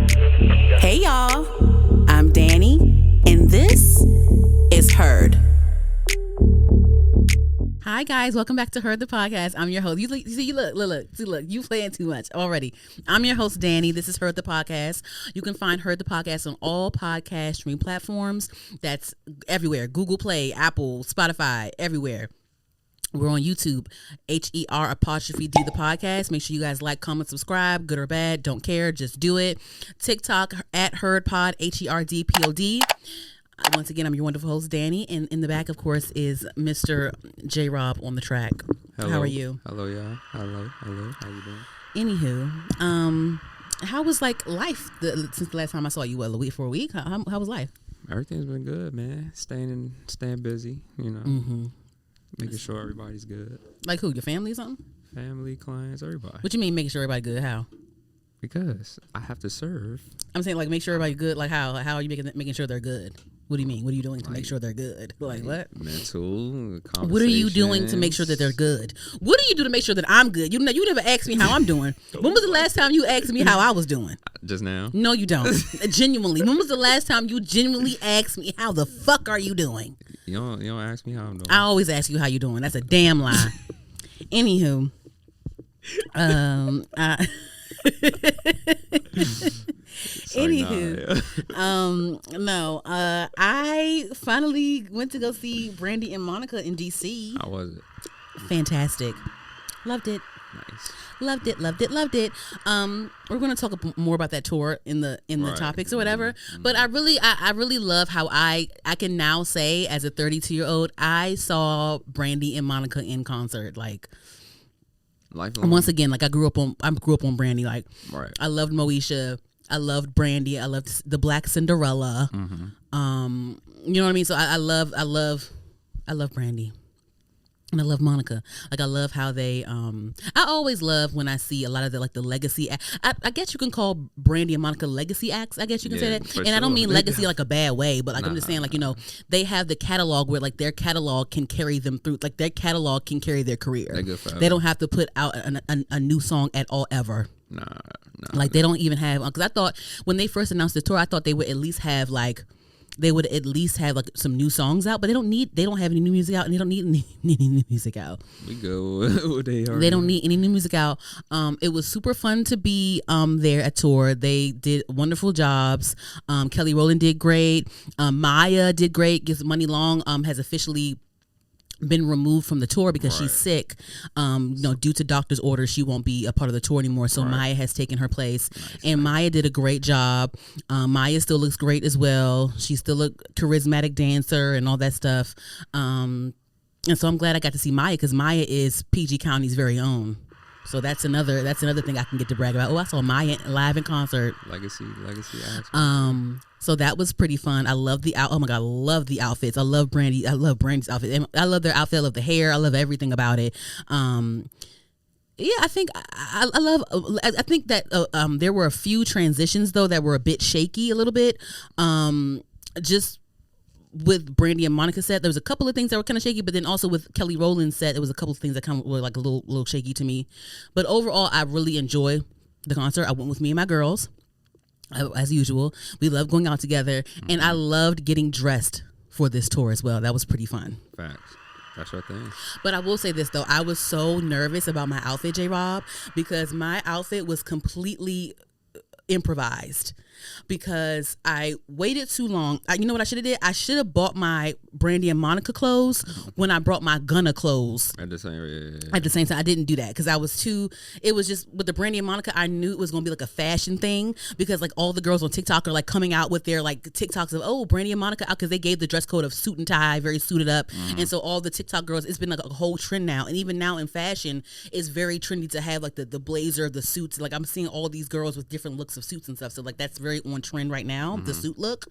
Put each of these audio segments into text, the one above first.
Hey y'all, I'm Danny, and this is Heard. Hi guys, welcome back to Heard the Podcast. I'm your host. Look, you playing too much already. I'm your host, Danny. This is Heard the Podcast. You can find Heard the Podcast on all podcast stream platforms. That's everywhere. Google Play, Apple, Spotify, everywhere. We're on YouTube, HER_D the podcast. Make sure you guys like, comment, subscribe, good or bad, don't care, just do it. TikTok at HeardPod, HERDPOD. Once again, I'm your wonderful host, Danny, and in the back, of course, is Mr. J. Rob on the track. Hello. How are you? Hello, y'all. Hello. How you doing? Anywho, how was like life since the last time I saw you? For a week? How was life? Everything's been good, man. Staying busy, you know. Mm-hmm. Making sure everybody's good. Like who? Your family or something? Family, clients, everybody. What you mean making sure everybody good? How? Because I have to serve. I'm saying like make sure everybody good. Like how? How are you making sure they're good? What do you mean? What are you doing to make sure they're good? Like what? Mental. What are you doing to make sure that they're good? What do you do to make sure that I'm good? You never asked me how I'm doing. When was the last time you asked me how I was doing? Just now. No, you don't. Genuinely. When was the last time you genuinely asked me how the fuck are you doing? You don't ask me how I'm doing. I always ask you how you doing. That's a damn lie. Anywho, I finally went to go see Brandy and Monica in DC. How was it? Fantastic. Loved it. Nice. Loved it. We're going to talk more about that tour in the topics or whatever. Mm-hmm. But I really love how I can now say as a 32-year-old, I saw Brandy and Monica in concert. Like, lifelong. Once again, like I grew up on Brandy. Like, right. I loved Moesha. I loved Brandy. I loved the Black Cinderella. Mm-hmm. You know what I mean? So I love Brandy. And I love Monica. Like I love how they. I always love when I see a lot of the legacy. I guess you can call Brandy and Monica legacy acts. I guess you can say that. And I don't mean legacy like a bad way, but like I'm just saying like they have the catalog where like their catalog can carry them through. Like their catalog can carry their career. They don't have to put out a new song at all ever. Nah. Like they don't even have. Because I thought when they first announced the tour, I thought they would at least have like. They would at least have like some new songs out, but they don't have any new music out, and they don't need any new music out. We go. They don't need any new music out. It was super fun to be there at tour. They did wonderful jobs. Kelly Rowland did great. Maya did great. Gives Money Long has officially been removed from the tour because she's sick. Due to doctor's orders, she won't be a part of the tour anymore. So Maya has taken her place. Nice. Maya did a great job. Maya still looks great as well. She's still a charismatic dancer and all that stuff. And so I'm glad I got to see Maya because Maya is PG County's very own. So that's another thing I can get to brag about. Oh, I saw Maya live in concert. Legacy. So that was pretty fun. I love oh my God, I love the outfits. I love Brandy. I love Brandy's outfit. And I love their outfit. I love the hair. I love everything about it. I think I think that there were a few transitions though that were a bit shaky a little bit. Just with Brandy and Monica set, there was a couple of things that were kind of shaky, but then also with Kelly Rowland's set, there was a couple of things that kind of were like a little shaky to me. But overall, I really enjoyed the concert. I went with me and my girls. As usual, we love going out together, and I loved getting dressed for this tour as well. That was pretty fun. Facts. That's your thing. But I will say this though, I was so nervous about my outfit, J. Rob, because my outfit was completely improvised because I waited too long. You know what I should have did? I should have bought my Brandy and Monica clothes when I brought my Gunna clothes. At the same time, I didn't do that because I was it was just with the Brandy and Monica, I knew it was going to be like a fashion thing because like all the girls on TikTok are like coming out with their like TikToks of, Brandy and Monica out because they gave the dress code of suit and tie, very suited up. Mm-hmm. And so all the TikTok girls, it's been like a whole trend now. And even now in fashion, it's very trendy to have like the blazer, the suits. Like I'm seeing all these girls with different looks of suits and stuff. So like that's very on trend right now, the suit look.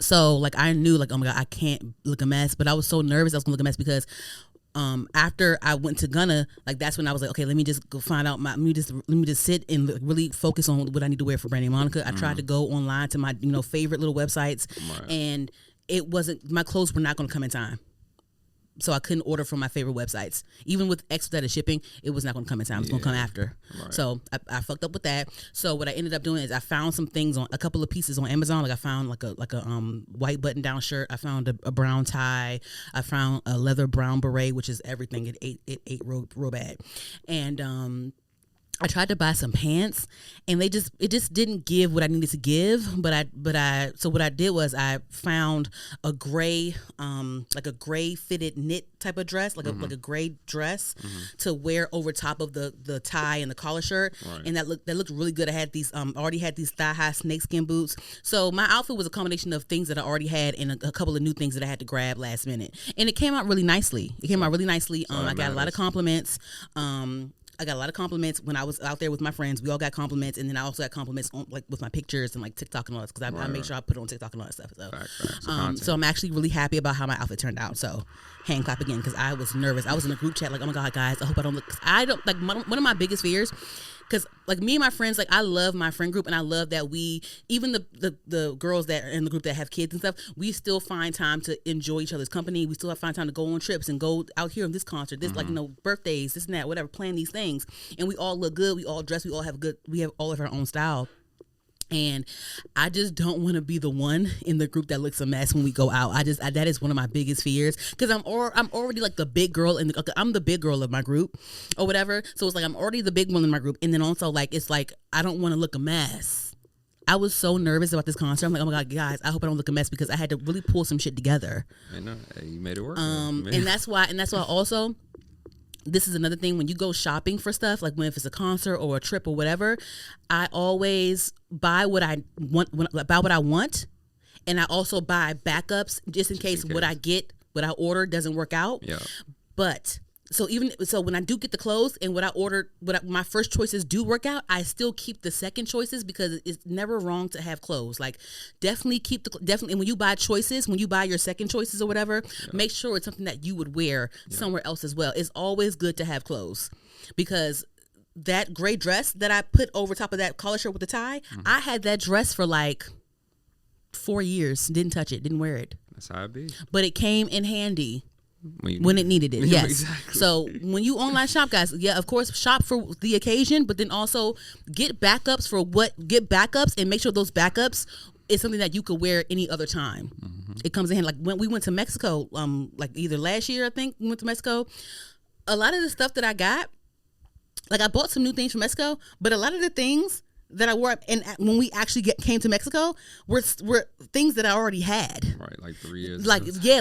So like I knew like, oh my God, I can't look a mess, but I was so nervous I was gonna look a mess because after I went to Gunna, like that's when I was like, okay, let me just go find out let me just sit and really focus on what I need to wear for Brandy and Monica. I tried to go online to my favorite little websites, and it wasn't, my clothes were not gonna come in time. so I couldn't order from my favorite websites. Even with expedited shipping, it was not going to come in time. It was going to come after. Right. So I fucked up with that. So what I ended up doing is I found some things on a couple of pieces on Amazon. Like I found like a white button down shirt. I found a brown tie. I found a leather brown beret, which is everything. It ate real bad. And I tried to buy some pants, and it just didn't give what I needed to give. So what I did was I found a gray, like a gray fitted knit type of dress, like a gray dress to wear over top of the tie and the collar shirt, right. And that looked really good. I had these already had these thigh high snakeskin boots. So my outfit was a combination of things that I already had and a couple of new things that I had to grab last minute, and it came out really nicely. I got a lot of compliments. I got a lot of compliments when I was out there with my friends. We all got compliments, and then I also got compliments on, like with my pictures and like TikTok and all that, because I make sure I put it on TikTok and all that stuff. So, so I'm actually really happy about how my outfit turned out. So, hand clap again, because I was nervous. I was in a group chat like, oh my god, guys, I hope I don't look. Cause I don't like one of my biggest fears. Because like me and my friends, like I love my friend group, and I love that we, even the girls that are in the group that have kids and stuff, we still find time to enjoy each other's company. We still find time to go on trips and go out here on this concert, this like birthdays, this and that, whatever, plan these things, and we all look good, we all dress, we have all of our own style. And I just don't want to be the one in the group that looks a mess when we go out. That is one of my biggest fears, because I'm already like the big girl I'm the big girl of my group or whatever. So it's like I'm already the big one in my group, and then also like it's like I don't want to look a mess. I was so nervous about this concert. I'm like, oh my god, guys, I hope I don't look a mess, because I had to really pull some shit together. I know, you made it work. And that's why also. This is another thing, when you go shopping for stuff, like if it's a concert or a trip or whatever, I always buy what I want, and I also buy backups just in case what I order doesn't work out. Yeah. But so when I do get the clothes and what I ordered, my first choices do work out, I still keep the second choices, because it's never wrong to have clothes. Like definitely and when you buy choices, when you buy your second choices or whatever, make sure it's something that you would wear somewhere else as well. It's always good to have clothes, because that gray dress that I put over top of that collar shirt with the tie, I had that dress for like 4 years, didn't touch it, didn't wear it. That's how it be. But it came in handy. When it needed it, yes. Exactly. So when you online shop, guys, of course, shop for the occasion, but then also get backups and make sure those backups is something that you could wear any other time. It comes in handy. Like when we went to Mexico, like either last year, I think we went to Mexico. A lot of the stuff that I got, like I bought some new things from Mexico, but a lot of the things that I wore, and when we actually came to Mexico, were things that I already had. Right, like 3 years ago.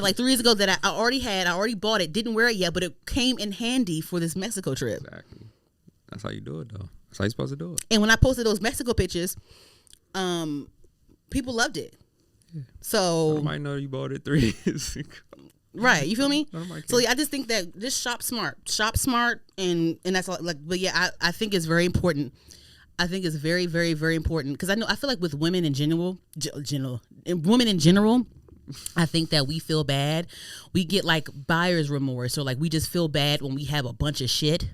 Like 3 years ago that I already had. I already bought it, didn't wear it yet, but it came in handy for this Mexico trip. Exactly. That's how you do it, though. That's how you're supposed to do it. And when I posted those Mexico pictures, people loved it. Yeah. So I might know you bought it 3 years ago. Right, you feel me? So I just think that just shop smart, and that's all. Like, but yeah, I think it's very important. I think it's very, very, very important, because I feel like with women in general, I think that we feel bad. We get like buyer's remorse, or like we just feel bad when we have a bunch of shit.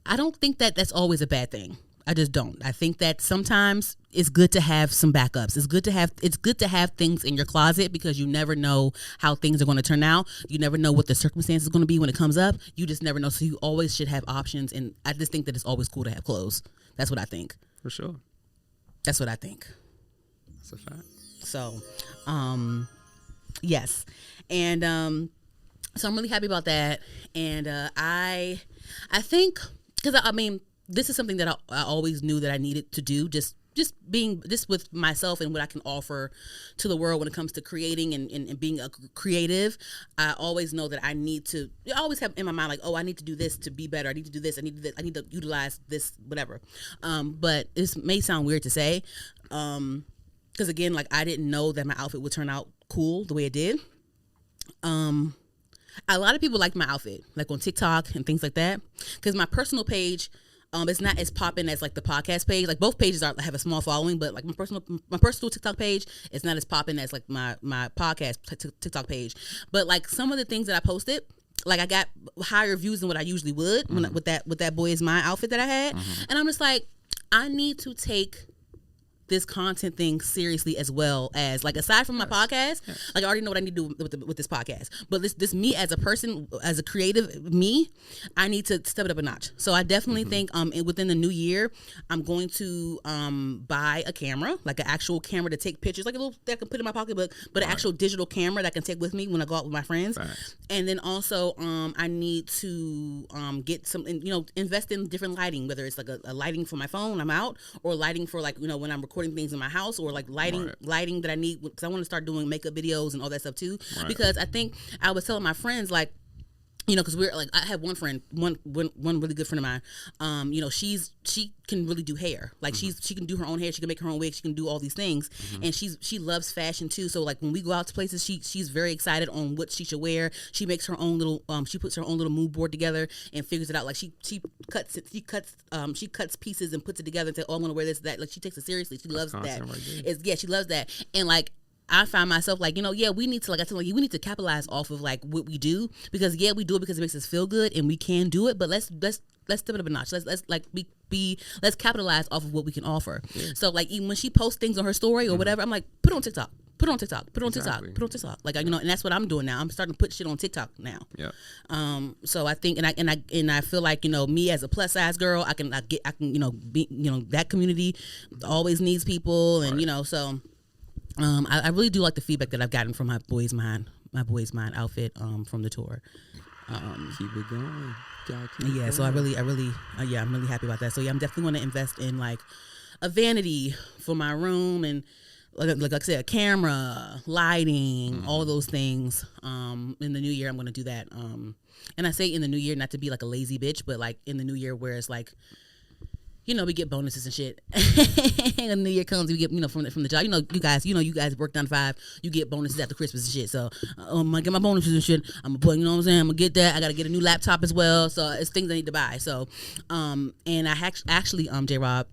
I don't think that that's always a bad thing. I just don't. I think that sometimes it's good to have some backups. It's good to have things in your closet, because you never know how things are going to turn out. You never know what the circumstance is going to be when it comes up. You just never know. So you always should have options. And I just think that it's always cool to have clothes. That's what I think. For sure. That's what I think. That's a fact. So, yes. And so I'm really happy about that. And I think, because I mean, this is something that I always knew that I needed to do, just with myself and what I can offer to the world when it comes to creating and being a creative. I always know that I always have in my mind, like, oh, I need to do this to be better. I need to do this. I need to utilize this, whatever. But this may sound weird to say, because again, like I didn't know that my outfit would turn out cool the way it did. A lot of people liked my outfit, like on TikTok and things like that, because my personal page, it's not as popping as like the podcast page. Like both pages have a small following, but like my personal TikTok page is not as popping as like my podcast TikTok page. But like some of the things that I posted, like I got higher views than what I usually would with that Boy Is Mine outfit that I had, and I'm just like, I need to take this content thing seriously as well as like aside from my podcast. Like I already know what I need to do with this podcast, but this me as a person, as a creative me, I need to step it up a notch. So I definitely think within the new year I'm going to buy a camera, like an actual camera to take pictures, like a little that I can put in my pocketbook, but an actual digital camera that I can take with me when I go out with my friends. And then also I need to get some, invest in different lighting, whether it's like a lighting for my phone, I'm out, or lighting for like, when I'm recording things in my house, or like lighting that I need, because I want to start doing makeup videos and all that stuff too. Because I think I was telling my friends, like, because we're like, I have one friend, one really good friend of mine. She can really do hair. Like she can do her own hair. She can make her own wig. She can do all these things, and she loves fashion too. So like when we go out to places, she's very excited on what she should wear. She makes her own little she puts her own little mood board together and figures it out. Like she cuts pieces and puts it together and says, oh, I'm gonna wear this, that. Like she takes it seriously. She loves that. She loves that. And like I find myself like, we need to, like I told you, we need to capitalize off of like what we do, because we do it because it makes us feel good and we can do it, but let's step it up a notch. Let's like let's capitalize off of what we can offer. So like even when she posts things on her story or whatever, I'm like, put it on TikTok. Put it on TikTok. Put it on TikTok. Put it on TikTok. Like and that's what I'm doing now. I'm starting to put shit on TikTok now. So I think and I feel like me as a plus size girl, I can be that community always needs people, and so. I really do like the feedback that I've gotten from my boys' mind outfit from the tour. Keep it going. So I'm really happy about that. So I'm definitely going to invest in like a vanity for my room, and like I said, a camera, lighting, all those things. In the new year I'm going to do that. And I say in the new year not to be like a lazy bitch, but like in the new year where it's like, we get bonuses and shit. And the new year comes, we get, from the job. You guys work 9 to 5. You get bonuses after Christmas and shit. So I'm gonna get my bonuses and shit. I'm gonna put, I'm gonna get that. I gotta get a new laptop as well. So it's things I need to buy. So, and I actually, J-Rob,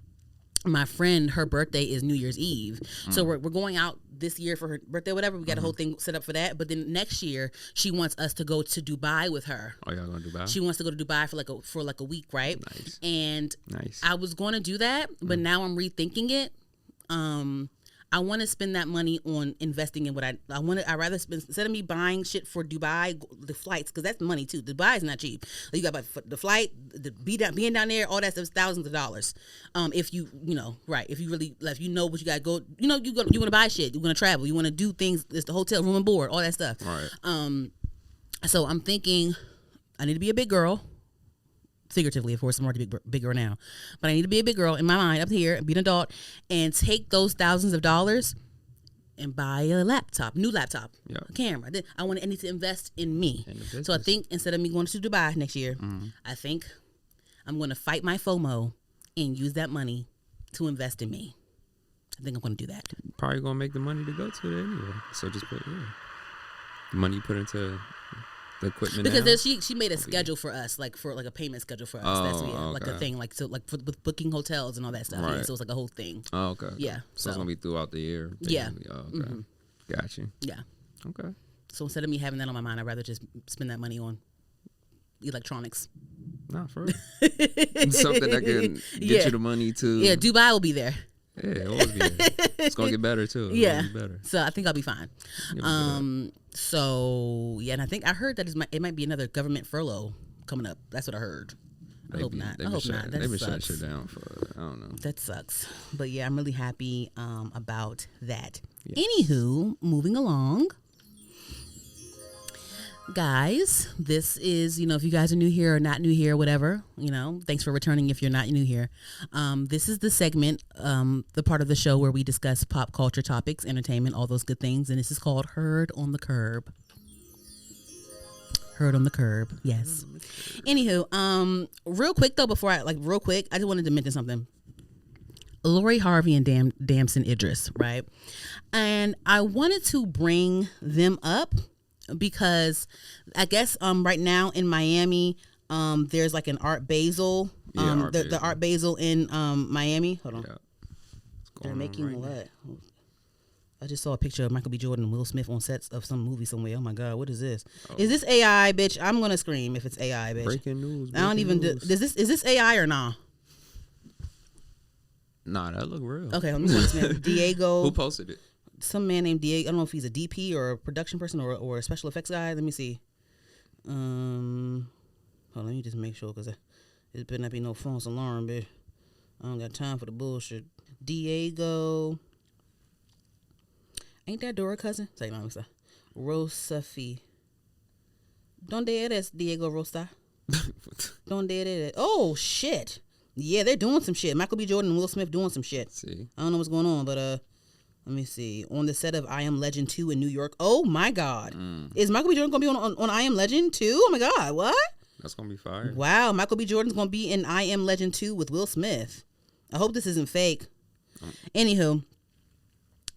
my friend, her birthday is New Year's Eve. So we're going out this year for her birthday, whatever. We got a whole thing set up for that. But then next year, she wants us to go to Dubai with her. Oh, y'all going to Dubai? She wants to go to Dubai for like a week, right? Nice. And I was going to do that, but now I'm rethinking it. I want to spend that money on investing in what I rather spend, instead of me buying shit for Dubai, the flights, because that's money too. Dubai is not cheap. You got the flight, being down there, all that stuff is thousands of dollars. If you if you really, if you know what you got to go, you want to buy shit, you want to travel, you want to do things, it's the hotel, room and board, all that stuff. Right. So I'm thinking I need to be a big girl. Figuratively, of course, I'm already bigger now, but I need to be a big girl in my mind up here, be an adult, and take those thousands of dollars and buy a new laptop, a camera. I need to invest in me. So I think instead of me going to Dubai next year, I think I'm going to fight my FOMO and use that money to invest in me. I think I'm going to do that. Probably going to make the money to go to it anyway. So just put the money you put into the equipment, because she made a schedule for us, like for like a payment schedule for us. That's like a thing, like so like with booking hotels and all that stuff. Right. Yeah, so it's like a whole thing. Oh, okay. Yeah. So it's gonna be throughout the year. Yeah. Oh, okay. Got you. Yeah. Okay. So instead of me having that on my mind, I'd rather just spend that money on electronics. Nah, for real. Something that can get you the money to. Yeah, Dubai will be there. Yeah, it will be there. It's gonna get better too. It'll be better. So I think I'll be fine. So and I think I heard that it might be another government furlough coming up. That's what I heard. I hope not. They've been shutting shit down for, I don't know. That sucks. But yeah, I'm really happy about that. Yes. Anywho, moving along. Guys, this is, if you guys are new here or not new here, whatever, thanks for returning if you're not new here. This is the segment, the part of the show where we discuss pop culture topics, entertainment, all those good things. And this is called Heard on the Curb. Heard on the Curb, yes. Anywho, real quick though, I just wanted to mention something. Lori Harvey and Damson Idris, right? And I wanted to bring them up because I guess right now in Miami, there's like an Art Basel. The Art Basel in Miami. Hold on. Yeah. They're making what? I just saw a picture of Michael B. Jordan and Will Smith on sets of some movie somewhere. Oh my God, what is this? Oh. Is this AI, bitch? I'm gonna scream if it's AI, bitch. Breaking news. I don't even. Is this AI or nah? Nah, that look real. Okay, let me see this man. Diego. Who posted it? Some man named Diego. I don't know if he's a DP or a production person or a special effects guy. Let me see. Hold on, let me just make sure because it better not be no false alarm, bitch. I don't got time for the bullshit. Diego. Ain't that Dora cousin? Say no, Rosafi. Donde eres, Diego Rosa? Donde eres? Oh, shit. Yeah, they're doing some shit. Michael B. Jordan and Will Smith doing some shit. See? I don't know what's going on, but let me see. On the set of I Am Legend 2 in New York. Oh, my God. Is Michael B. Jordan going to be on I Am Legend 2? Oh, my God. What? That's going to be fire. Wow. Michael B. Jordan's going to be in I Am Legend 2 with Will Smith. I hope this isn't fake. Anywho.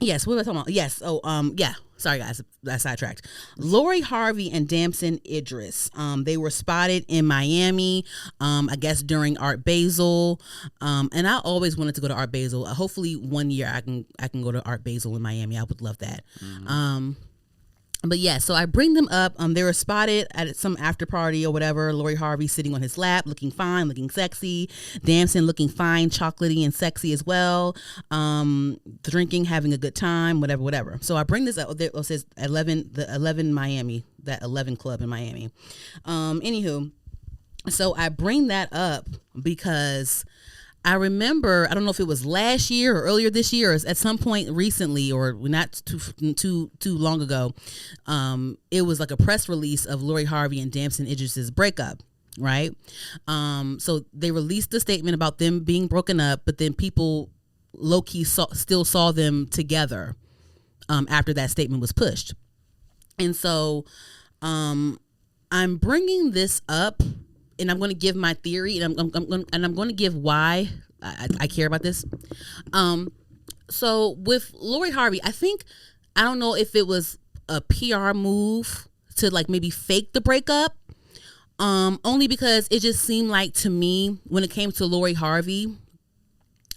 Yes, what was I talking about? Yes. Oh, yeah. Sorry, guys. I sidetracked. Lori Harvey and Damson Idris. They were spotted in Miami, I guess during Art Basel. And I always wanted to go to Art Basel. Hopefully one year I can go to Art Basel in Miami. I would love that. But yeah, so I bring them up. They were spotted at some after party or whatever. Lori Harvey sitting on his lap, looking fine, looking sexy. Damson looking fine, chocolatey and sexy as well. Drinking, having a good time, whatever. So I bring this up. It says 11 Miami, that 11 club in Miami. Anywho, so I bring that up because I remember, I don't know if it was last year or earlier this year or at some point recently or not too long ago, it was like a press release of Lori Harvey and Damson Idris's breakup, right? So they released a statement about them being broken up, but then people low-key still saw them together after that statement was pushed. And so I'm bringing this up, and I'm going to give my theory, and I'm going to give why I care about this. So with Lori Harvey, I don't know if it was a PR move to like maybe fake the breakup, only because it just seemed like to me when it came to Lori Harvey,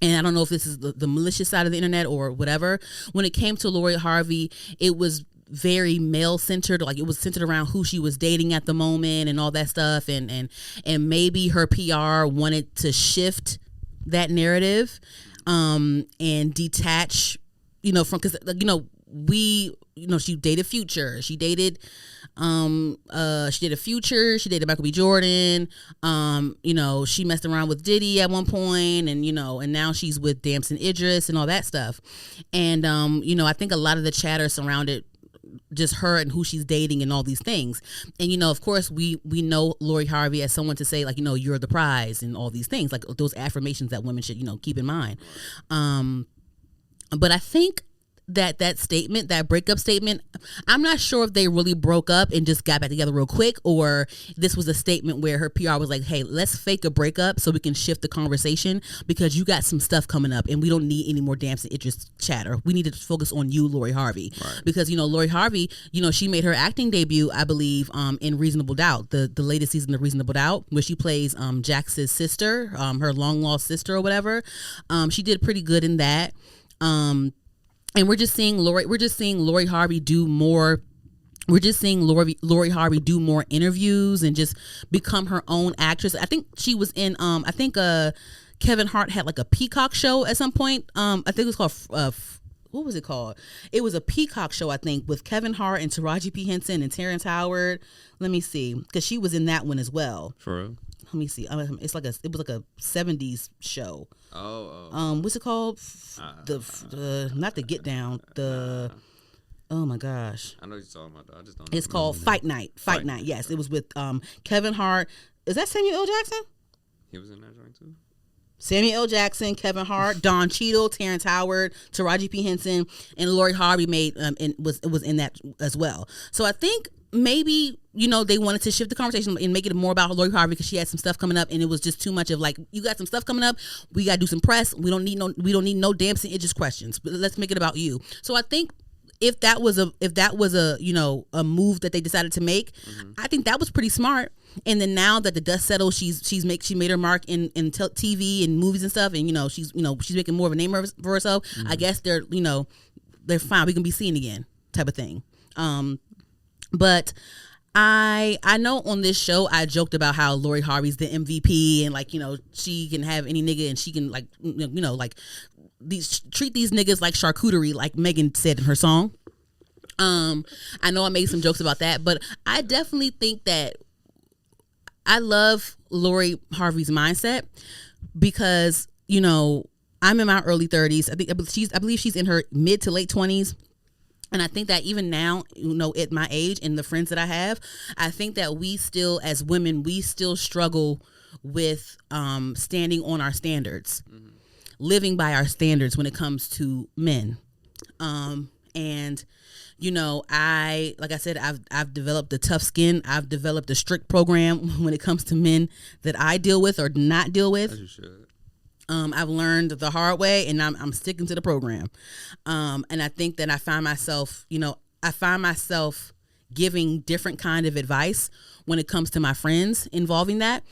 and I don't know if this is the malicious side of the internet or whatever, when it came to Lori Harvey, it was very male centered, like it was centered around who she was dating at the moment and all that stuff, and maybe her PR wanted to shift that narrative and detach, from, because she dated Future, she dated Future, she dated Michael B. Jordan, she messed around with Diddy at one point, and now she's with Damson Idris and all that stuff, and I think a lot of the chatter surrounded just her and who she's dating and all these things. And, of course, we know Lori Harvey as someone to say, like, you're the prize and all these things, like those affirmations that women should, keep in mind. But I think that statement, that breakup statement, I'm not sure if they really broke up and just got back together real quick, or this was a statement where her PR was like, hey, let's fake a breakup so we can shift the conversation because you got some stuff coming up and we don't need any more Damson Idris chatter. We need to focus on you, Lori Harvey. Right. Because, Lori Harvey, she made her acting debut, I believe, in Reasonable Doubt, the latest season of Reasonable Doubt, where she plays Jax's sister, her long lost sister or whatever. She did pretty good in that. And we're just seeing Lori Harvey do more. We're just seeing Lori Harvey do more interviews and just become her own actress. I think she was in. Kevin Hart had like a Peacock show at some point. I think it was called. What was it called? It was a Peacock show, I think, with Kevin Hart and Taraji P. Henson and Terrence Howard. Let me see, because she was in that one as well. For real? Let me see. It was like a 70s show. What's it called? Not the Get Down. Oh my gosh. I know what you're talking about. I just don't know. It's called Fight Night. Fight Night. Yes, it was with Kevin Hart. Is that Samuel L. Jackson? He was in that joint too. Samuel L. Jackson, Kevin Hart, Don Cheadle, Terrence Howard, Taraji P. Henson, and Lori Harvey was in that as well. So I think maybe they wanted to shift the conversation and make it more about Lori Harvey because she had some stuff coming up, and it was just too much of like, you got some stuff coming up, we got to do some press. We don't need no Damson Idris questions, but let's make it about you. So I think if that was a a move that they decided to make, I think that was pretty smart. And then now that the dust settles, she made her mark in TV and movies and stuff, and she's making more of a name for herself. I guess they're fine. We can be seen again, type of thing. But I know on this show I joked about how Lori Harvey's the MVP and like, you know, she can have any nigga and she can like, you know, like treat these niggas like charcuterie, like Megan said in her song. I know I made some jokes about that, but I definitely think that I love Lori Harvey's mindset because, you know, I'm in my early 30s. I believe she's in her mid to late 20s. And I think that even now, you know, at my age and the friends that I have, I think that we still, as women, we still struggle with standing on our standards, living by our standards when it comes to men. And you know, like I said, I've developed a tough skin. I've developed a strict program when it comes to men that I deal with or not deal with. As you should. I've learned the hard way, and I'm sticking to the program. And I think that I find myself giving different kind of advice when it comes to my friends involving that.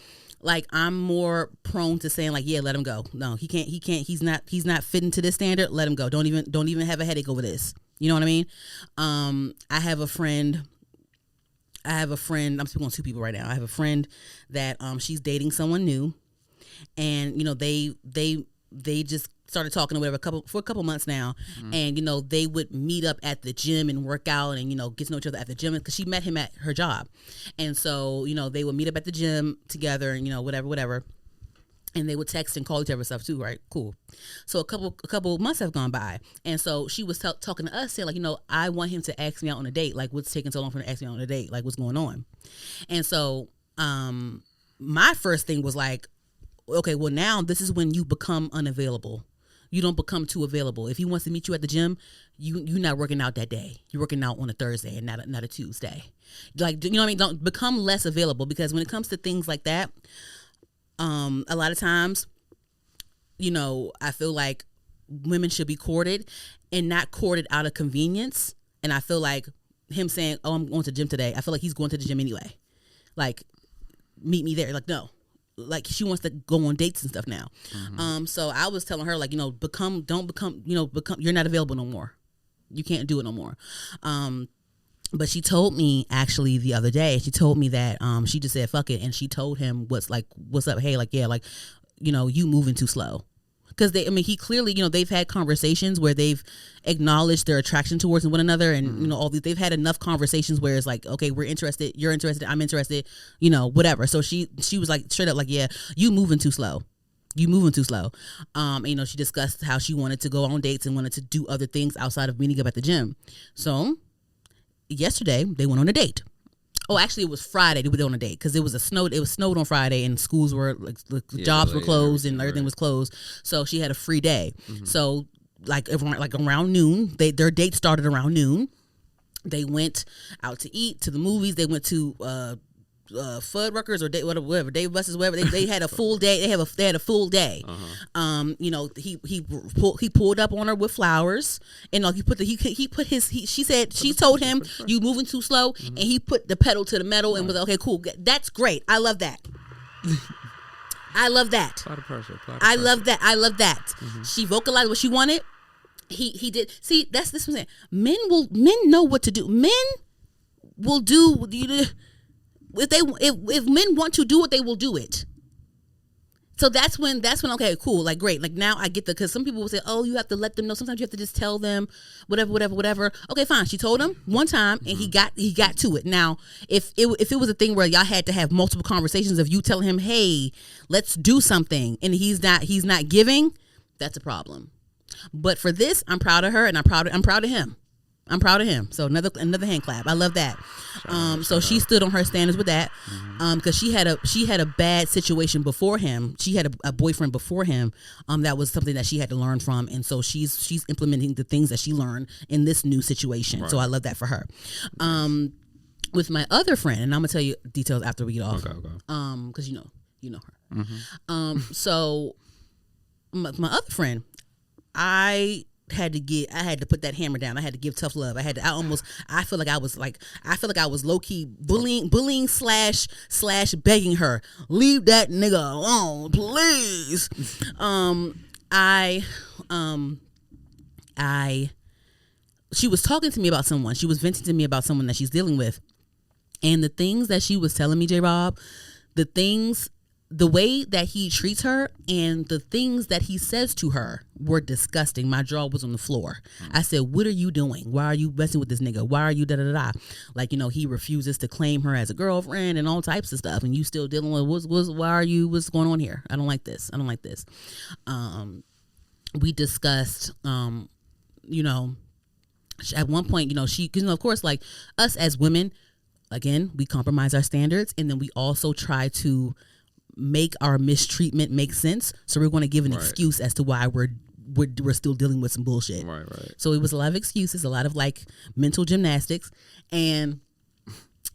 Like, I'm more prone to saying like, yeah, let him go. No, he can't. He's not fitting to this standard. Let him go. Don't even have a headache over this. You know what I mean? I have a friend. I'm speaking on two people right now. I have a friend that she's dating someone new, and you know they just started talking or whatever for a couple months now, and you know they would meet up at the gym and work out and you know get to know each other at the gym because she met him at her job, and so you know they would meet up at the gym together and you know whatever. And they would text and call each other stuff too, right? Cool. So a couple months have gone by, and so she was talking to us, saying like, you know, I want him to ask me out on a date. Like, what's taking so long for him to ask me out on a date? Like, what's going on? And so, my first thing was like, okay, well now this is when you become unavailable. You don't become too available. If he wants to meet you at the gym, you're not working out that day. You're working out on a Thursday and not a Tuesday. Like, you know what I mean? Don't become less available because when it comes to things like that. A lot of times, you know, I feel like women should be courted and not courted out of convenience. And I feel like him saying, oh, I'm going to the gym today. I feel like he's going to the gym anyway. Like, meet me there. Like, no. Like, she wants to go on dates and stuff now. So I was telling her, like, you know, don't become, you're not available no more. You can't do it no more. But she told me actually the other day, she told me that she just said, fuck it. And she told him what's up? Hey, like, yeah, like, you know, you moving too slow. Because he clearly, you know, they've had conversations where they've acknowledged their attraction towards one another. And, you know, they've had enough conversations where it's like, okay, we're interested. You're interested. I'm interested, you know, whatever. So she was like, straight up like, yeah, you moving too slow. You moving too slow. You know, she discussed how she wanted to go on dates and wanted to do other things outside of meeting up at the gym. So yesterday they went on a date. Oh, actually it was Friday they went on a date because it was snowed on Friday and schools were jobs were closed and everything was closed. So she had a free day. So like around noon, their date started around noon. They went out to eat, to the movies. They went to Fuddruckers or whatever, Dave Buster's, whatever. They had a full day. They had a full day. You know, he pulled up on her with flowers, and like she told him you moving too slow, and he put the pedal to the metal and was like, okay, cool, that's great. I love that. I love that. I love that. She vocalized what she wanted. He did. See, that's this. Men know what to do. Men will do. If men want to do it, they will do it. So that's when okay, cool, like great, like now I get because some people will say, oh, you have to let them know. Sometimes you have to just tell them whatever. Okay, fine. She told him one time, and he got to it. Now, if it was a thing where y'all had to have multiple conversations of you telling him, hey, let's do something, and he's not giving, that's a problem. But for this, I'm proud of her, and I'm proud of him. I'm proud of him. So another hand clap. I love that. So she stood on her standards with that. Because she had a bad situation before him. She had a boyfriend before him. That was something that she had to learn from, and so she's implementing the things that she learned in this new situation. Right. So I love that for her. With my other friend, and I'm gonna tell you details after we get off. Okay. Because you know her. So my other friend, I had to put that hammer down. I had to give tough love. I feel like I was low key bullying slash begging her, leave that nigga alone, please. She was talking to me about someone. She was venting to me about someone that she's dealing with. And the things that she was telling me, J-Rob, the way that he treats her and the things that he says to her were disgusting. My jaw was on the floor. I said, what are you doing? Why are you messing with this nigga? Why are you da-da-da-da? Like, he refuses to claim her as a girlfriend and all types of stuff. And you still dealing with, what's going on here? I don't like this. We discussed, at one point, of course, like us as women, again, we compromise our standards. And then we also try to make our mistreatment make sense, so we're going to give an excuse as to why we're still dealing with some bullshit. Right. So it was a lot of excuses, a lot of like mental gymnastics, and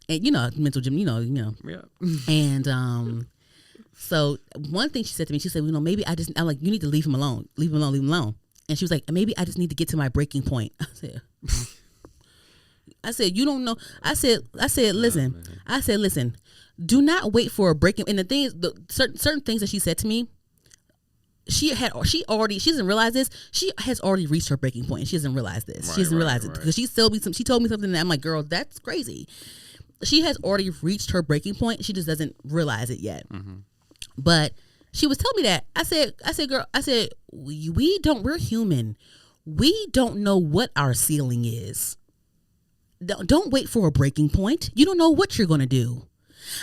mental gym, Yeah. And so one thing she said to me, she said, maybe I'm like, you need to leave him alone. And she was like, maybe I just need to get to my breaking point. I said, you don't know. I said, listen. I said, listen. Do not wait for a breaking. And the thing is, certain things that she said to me, she doesn't realize this. She has already reached her breaking point, and she doesn't realize this. She doesn't realize it because she told me something that I'm like, girl, that's crazy. She has already reached her breaking point. She just doesn't realize it yet. Mm-hmm. But she was telling me that. I said, girl, we're human. We don't know what our ceiling is. Don't wait for a breaking point. You don't know what you're going to do.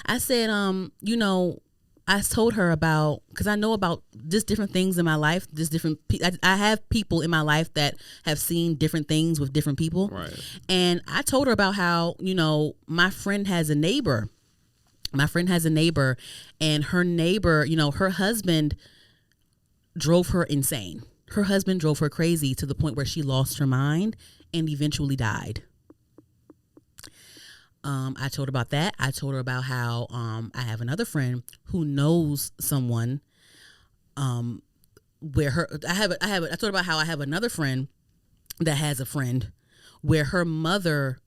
I said, I told her about, because I know about just different things in my life, I have people in my life that have seen different things with different people. Right. And I told her about how, my friend has a neighbor. And her neighbor, her husband drove her insane. Her husband drove her crazy to the point where she lost her mind and eventually died. I told her about that. I told her about how I have another friend who knows someone where I told her about how I have another friend that has a friend where her mother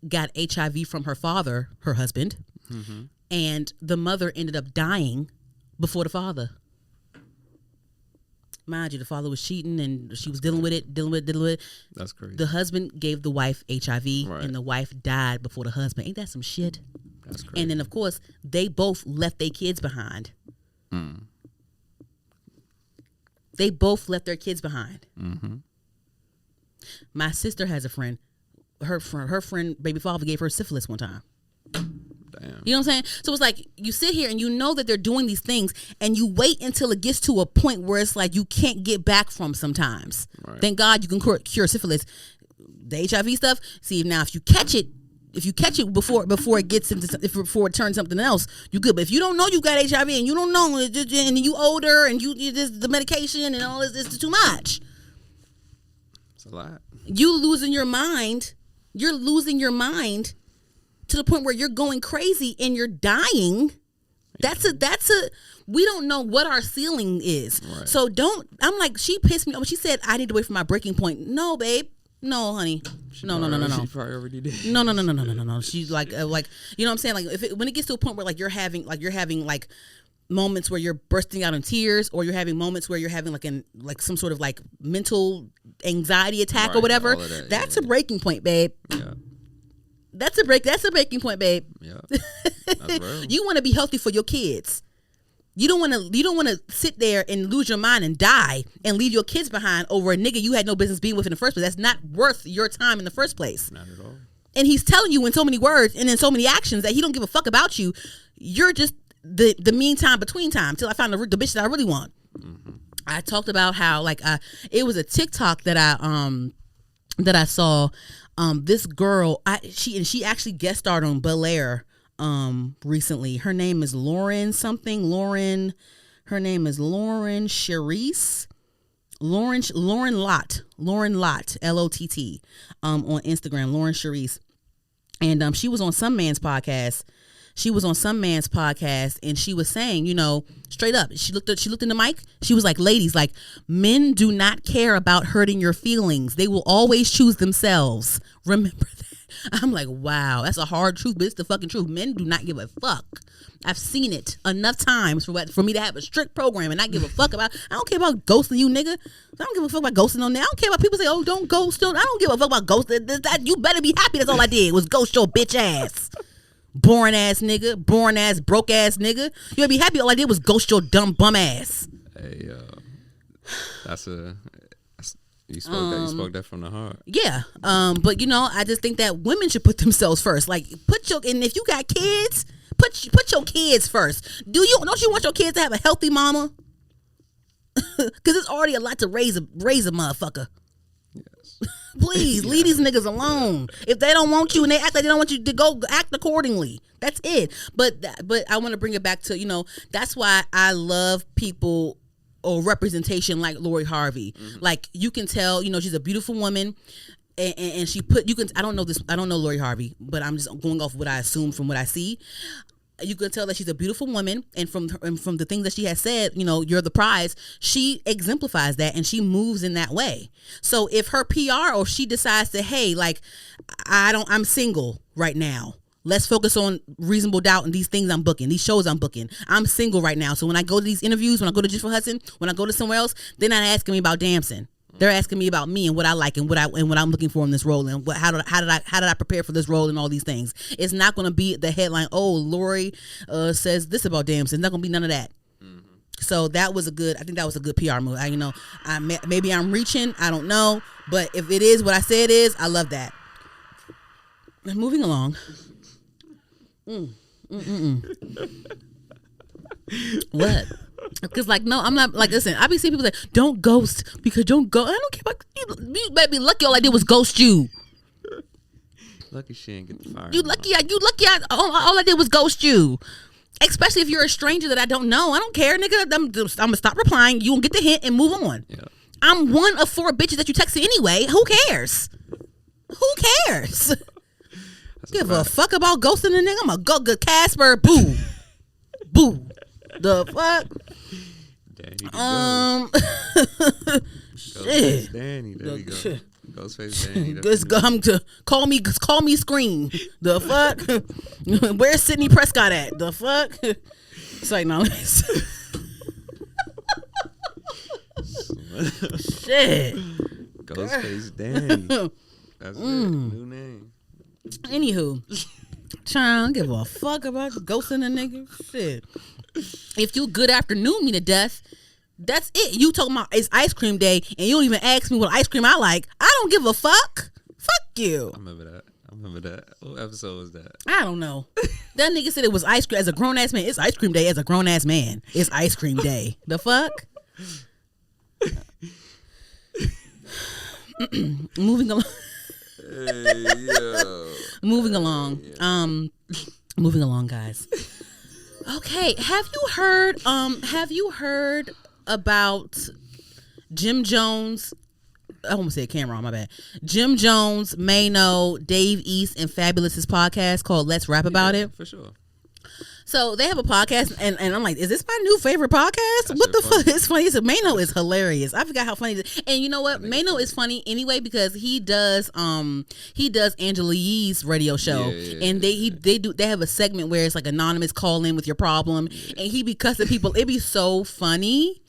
got HIV from her father, her husband, mm-hmm. and the mother ended up dying before the father. Mind you, the father was cheating and she was dealing with it. That's crazy. The husband gave the wife HIV and the wife died before the husband. Ain't that some shit? That's crazy. And then, of course, they both left their kids behind. Mm. They both left their kids behind. Mm-hmm. My sister has a friend. Her friend, baby father, gave her syphilis one time. Damn. You know what I'm saying? So it's like you sit here and you know that they're doing these things and you wait until it gets to a point where it's like you can't get back from sometimes. Right. Thank God you can cure syphilis. The HIV stuff, see, now if you catch it before it gets before it turns something else, you good. But if you don't know you got HIV and you don't know and you older and you just the medication and all this is too much. It's a lot. You're losing your mind to the point where you're going crazy and you're dying. That's a we don't know what our ceiling is. Right. So I'm like, she pissed me off. She said I need to wait for my breaking point. No, babe. No, honey. No. She probably already did. No. She's like, you know what I'm saying? Like when it gets to a point where you're having moments where you're bursting out in tears, or you're having moments where you're having like some sort of like mental anxiety attack or whatever. That's a breaking point, babe. Yeah. That's a breaking point, babe. Yeah. That's real. You want to be healthy for your kids. You don't want to sit there and lose your mind and die and leave your kids behind over a nigga you had no business being with in the first place. That's not worth your time in the first place. Not at all. And he's telling you in so many words and in so many actions that he don't give a fuck about you. You're just the meantime between time till I find the bitch that I really want. Mm-hmm. I talked about how it was a TikTok that I saw. This girl, she actually guest starred on Bel Air recently. Her name is Lauren something. Her name is Lauren Charisse. Lauren Lott, Lott, Lott, on Instagram, Lauren Charisse. And she was on some man's podcast. And she was saying, straight up, she looked in the mic. She was like, ladies, like, men do not care about hurting your feelings. They will always choose themselves. Remember that. I'm like, wow, that's a hard truth, but it's the fucking truth. Men do not give a fuck. I've seen it enough times for me to have a strict program and not give a fuck about. I don't care about ghosting you, nigga. I don't give a fuck about ghosting on there. I don't care about people say, oh, don't ghost. I don't give a fuck about ghosting. You better be happy that's all I did was ghost your bitch ass. boring ass nigga, boring ass, broke ass nigga. You would be happy all I did was ghost your dumb bum ass. Hey, you spoke that from the heart. Yeah. But you know, I just think that women should put themselves first. Like, and if you got kids, put your kids first. Don't you want your kids to have a healthy mama? Because it's already a lot to raise a motherfucker. Yes. Please leave these niggas alone. If they don't want you and they act like they don't want you to go act accordingly. That's it. But I want to bring it back to, you know, that's why I love people or representation like Lori Harvey. Mm-hmm. Like, you can tell, you know, she's a beautiful woman. And she I don't know Lori Harvey, but I'm just going off what I assume from what I see. You can tell that she's a beautiful woman, and from the things that she has said, you know, you're the prize. She exemplifies that, and she moves in that way. So if her PR or she decides to, hey, like, I'm single right now. Let's focus on Reasonable Doubt and these things I'm booking, these shows I'm booking. I'm single right now, so when I go to these interviews, when I go to Just for Hudson, when I go to somewhere else, they're not asking me about Damson. They're asking me about me and what I like and what I'm looking for in this role and how did I prepare for this role and all these things. It's not going to be the headline. Oh, Lori says this about Damson. It's not going to be none of that. Mm-hmm. So I think that was a good PR move. Maybe I'm reaching. I don't know, but if it is what I say it is, I love that. Moving along. What? Because, like, no, I'm not, like, listen, I be seeing people say, don't ghost, because don't go. I don't care about you. Better be lucky all I did was ghost you. Lucky she ain't get the fire. You lucky all I did was ghost you. Especially if you're a stranger that I don't know. I don't care, nigga. I'm gonna stop replying. You gonna get the hint and move on. Yeah. I'm one of 4 bitches that you texted anyway. Who cares? Give a fuck about ghosting a nigga. I'm a go good Casper. Boo. Boo. The fuck? Shit. Danny, there you go. Ghostface Danny. Call me Scream. The fuck? Where's Sidney Prescott at? The fuck? It's like, no. Shit. Ghostface Danny. That's it. New name. Anywho, child, I don't give a fuck about ghosting a nigga. Shit. If you good afternoon me to death, that's it. You talking about it's ice cream day and you don't even ask me what ice cream I like. I don't give a fuck. Fuck you. I remember that. What episode was that? I don't know. That nigga said it was ice cream as a grown ass man. It's ice cream day as a grown ass man. It's ice cream day. The fuck? Moving along. Hey, yo. Moving along. Moving along, guys. Okay, have you heard about Jim Jones? I almost said Cameron, my bad. Jim Jones, Maino, Dave East, and Fabulous's podcast called Let's Rap About It. For sure. So they have a podcast, and I'm like, is this my new favorite podcast? What the fuck? It's funny. So Maino is hilarious. I forgot how funny it is. And you know what? Maino is funny anyway because he does Angela Yee's radio show, and they have a segment where it's like anonymous call in with your problem, and he be cussing people. It'd be so funny.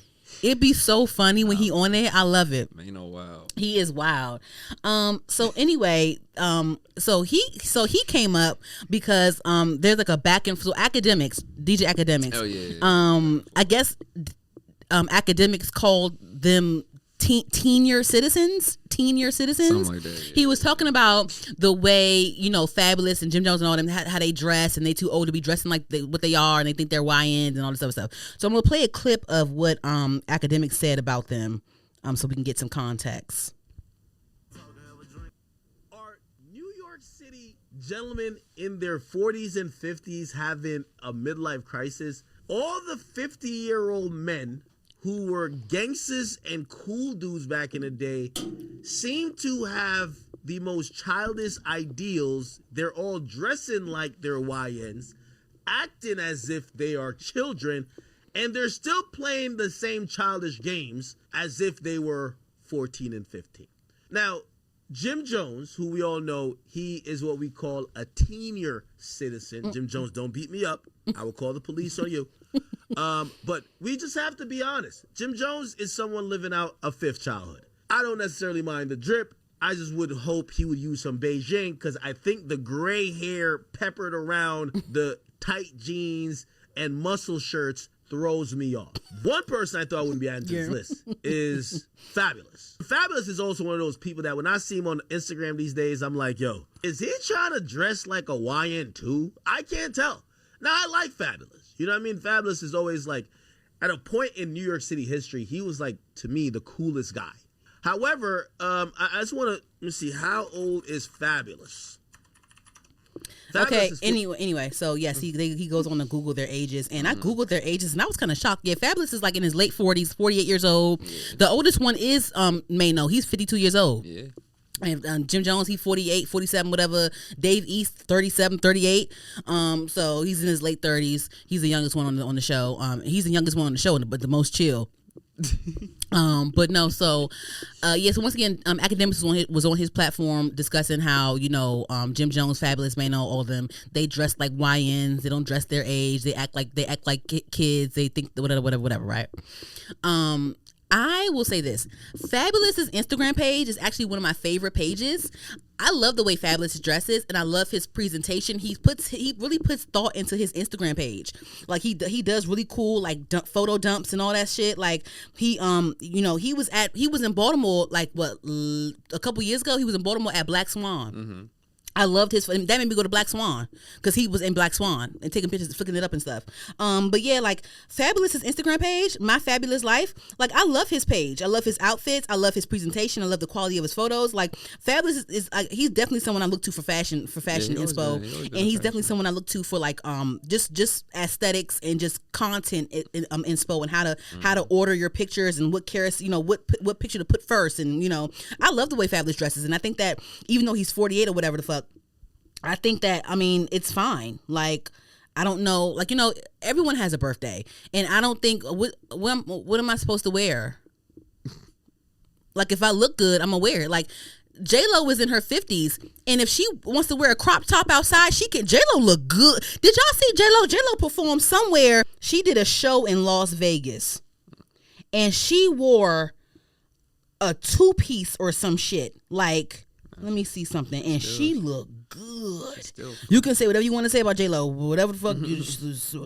It'd be so funny when he on there. I love it. Maino wild. He is wild. So anyway, so he came up because there's like a back and forth. Akademiks, DJ Akademiks. Oh yeah. I guess Akademiks called them teen-year citizens. Something like that, yeah. He was talking about the way, you know, Fabulous and Jim Jones and all them, how they dress, and they too old to be dressing like what they are, and they think they're YNs and all this other stuff. So I'm gonna play a clip of what Akademiks said about them, so we can get some context. Are New York City gentlemen in their 40s and 50s having a midlife crisis? All the 50-year-old men who were gangsters and cool dudes back in the day seem to have the most childish ideals. They're all dressing like they're YNs, acting as if they are children, and they're still playing the same childish games as if they were 14 and 15. Now, Jim Jones, who we all know, he is what we call a teen-year citizen. Jim Jones, don't beat me up. I will call the police on you. But we just have to be honest. Jim Jones is someone living out a fifth childhood. I don't necessarily mind the drip. I just would hope he would use some Beijing because I think the gray hair peppered around the tight jeans and muscle shirts throws me off. One person I thought wouldn't be added to this list is Fabulous. Fabulous is also one of those people that when I see him on Instagram these days, I'm like, yo, is he trying to dress like a YN too? I can't tell. Now, I like Fabulous. You know what I mean? Fabulous is always like, at a point in New York City history, he was like, to me, the coolest guy. However, I just want to, let me see, how old is Fabulous? Okay, anyway, so yes, he goes on to Google their ages, and I Googled their ages, and I was kind of shocked. Yeah, Fabulous is like in his late 40s, 48 years old. Yeah. The oldest one is Maino. He's 52 years old. Yeah. And Jim Jones, he's 48, 47, whatever. Dave East, 37, 38. So he's in his late 30s. He's the youngest one on the show. He's the youngest one on the show, but the most chill. But no, so so once again, Akademiks was on his platform discussing how, Jim Jones, Fabulous, Maino, all of them, they dress like YNs. They don't dress their age. They act like kids. They think whatever, right? I will say this. Fabulous's Instagram page is actually one of my favorite pages. I love the way Fabulous dresses, and I love his presentation. He really puts thought into his Instagram page. Like he does really cool like photo dumps and all that shit. Like he he was in Baltimore like a couple years ago. He was in Baltimore at Black Swan. Mm-hmm. I loved that made me go to Black Swan because he was in Black Swan and taking pictures, flicking it up and stuff. But yeah, like Fabulous's Instagram page, My Fabulous Life. Like I love his page. I love his outfits. I love his presentation. I love the quality of his photos. Like Fabulous is he's definitely someone I look to for fashion inspo, and he's definitely someone I look to for like just aesthetics and just content inspo and how to order your pictures and what carrots what picture to put first, and I love the way Fabulous dresses, and I think that even though he's 48 or whatever the fuck. I think that, it's fine. Like, I don't know. Like, everyone has a birthday. And I don't think, what am I supposed to wear? Like, if I look good, I'm going to wear it. Like, J-Lo is in her 50s. And if she wants to wear a crop top outside, J-Lo look good. Did y'all see J-Lo? J-Lo performed somewhere. She did a show in Las Vegas. And she wore a 2-piece or some shit. Like, let me see something. And she looked good. You can say whatever you want to say about J-Lo, whatever the fuck you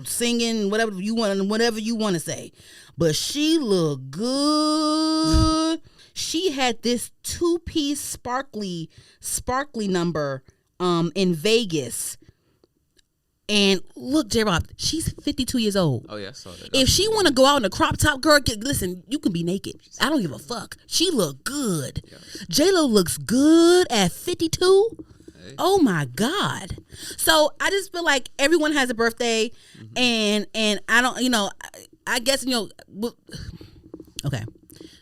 singing, whatever you want to say. But she looked good. She had this 2-piece sparkly number in Vegas. And look, J-Rob, she's 52 years old. Oh, yeah, I saw that. If she want to go out in a crop top, girl, listen, you can be naked. I don't give a fuck. She look good. Yeah. J-Lo looks good at 52. Hey. Oh, my God. So I just feel like everyone has a birthday. Mm-hmm. And I don't, I guess, okay.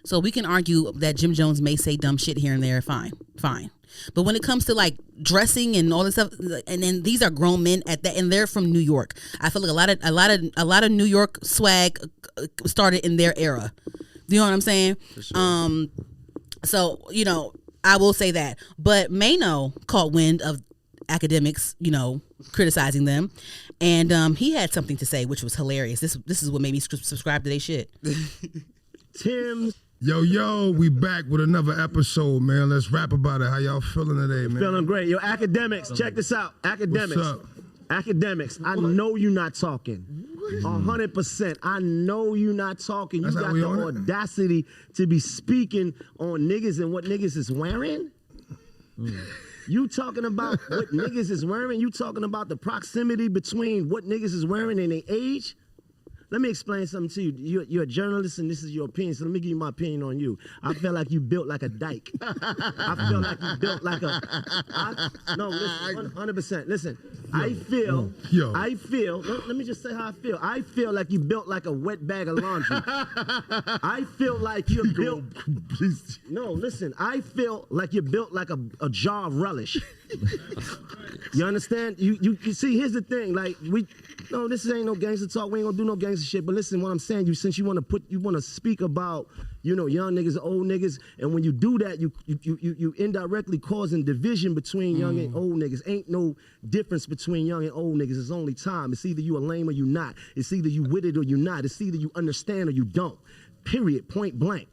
So we can argue that Jim Jones may say dumb shit here and there. Fine. But when it comes to like dressing and all this stuff, and then these are grown men at that, and they're from New York. I feel like a lot of New York swag started in their era. You know what I'm saying? For sure. So I will say that. But Maino caught wind of Akademiks, criticizing them, and he had something to say, which was hilarious. This is what made me subscribe to their shit. Tim. Yo, we back with another episode, man. Let's rap about it. How y'all feeling today, man? Feeling great. Yo, Akademiks, check this out. Akademiks. What's up? Akademiks, I know you're not talking. 100%. I know you're not talking. You got the audacity to be speaking on niggas and what niggas is wearing? You talking about what niggas is wearing? You talking about the proximity between what niggas is wearing and their age? Let me explain something to you. You're a journalist, and this is your opinion, so let me give you my opinion on you. I feel like you built like a dyke. I feel like you built like no, listen, 100%. Listen, I feel, let me just say how I feel. I feel like you built like a wet bag of laundry. I feel like you're built. No, listen, I feel like you're built like a jar of relish. You understand? You see, here's the thing. Like, this ain't no gangster talk. We ain't gonna do no gangster shit. But listen, what I'm saying, since you want to speak about, young niggas, old niggas, and when you do that, you indirectly causing division between young and old niggas. Ain't no difference between young and old niggas. It's only time. It's either you a lame or you not. It's either you with it or you not. It's either you understand or you don't. Period. Point blank.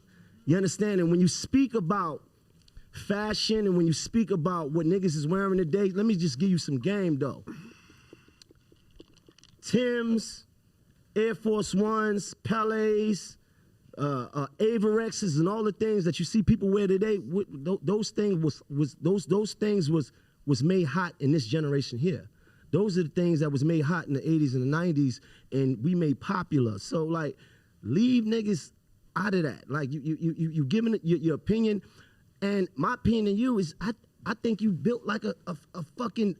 You understand? And when you speak about fashion and when you speak about what niggas is wearing today, let me just give you some game though. Timbs, Air Force Ones, Pelés, Averexes, and all the things that you see people wear today. Those things was made hot in this generation here. Those are the things that was made hot in the 80s and the 90s, and we made popular. So like, leave niggas out of that. Like you giving it your opinion, and my opinion of you is I think you built like a fucking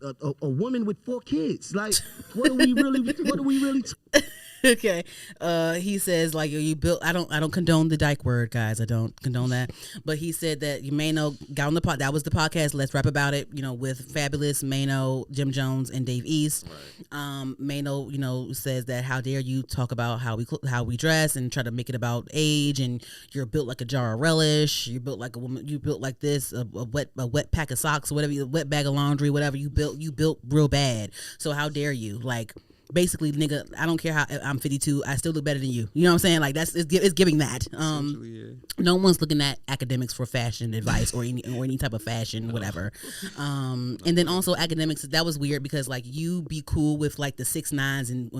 a woman with 4 kids. Like, what are we really Okay. He says like you built. I don't condone the dyke word, guys. I don't condone that. But he said that you Maino got on the pod. That was the podcast. Let's rap about it. With Fabulous, Maino, Jim Jones, and Dave East. Right. Maino, says that how dare you talk about how we dress and try to make it about age, and you're built like a jar of relish. You're built like a woman. You built like this, a wet pack of socks, or whatever. A wet bag of laundry, whatever you built. You built real bad. So how dare you? Like, basically, nigga, I don't care how I'm 52. I still look better than you. You know what I'm saying? Like it's giving that. Yeah. No one's looking at Akademiks for fashion advice or any type of fashion, whatever. And then also Akademiks, that was weird because like you be cool with like the 6ix9ines and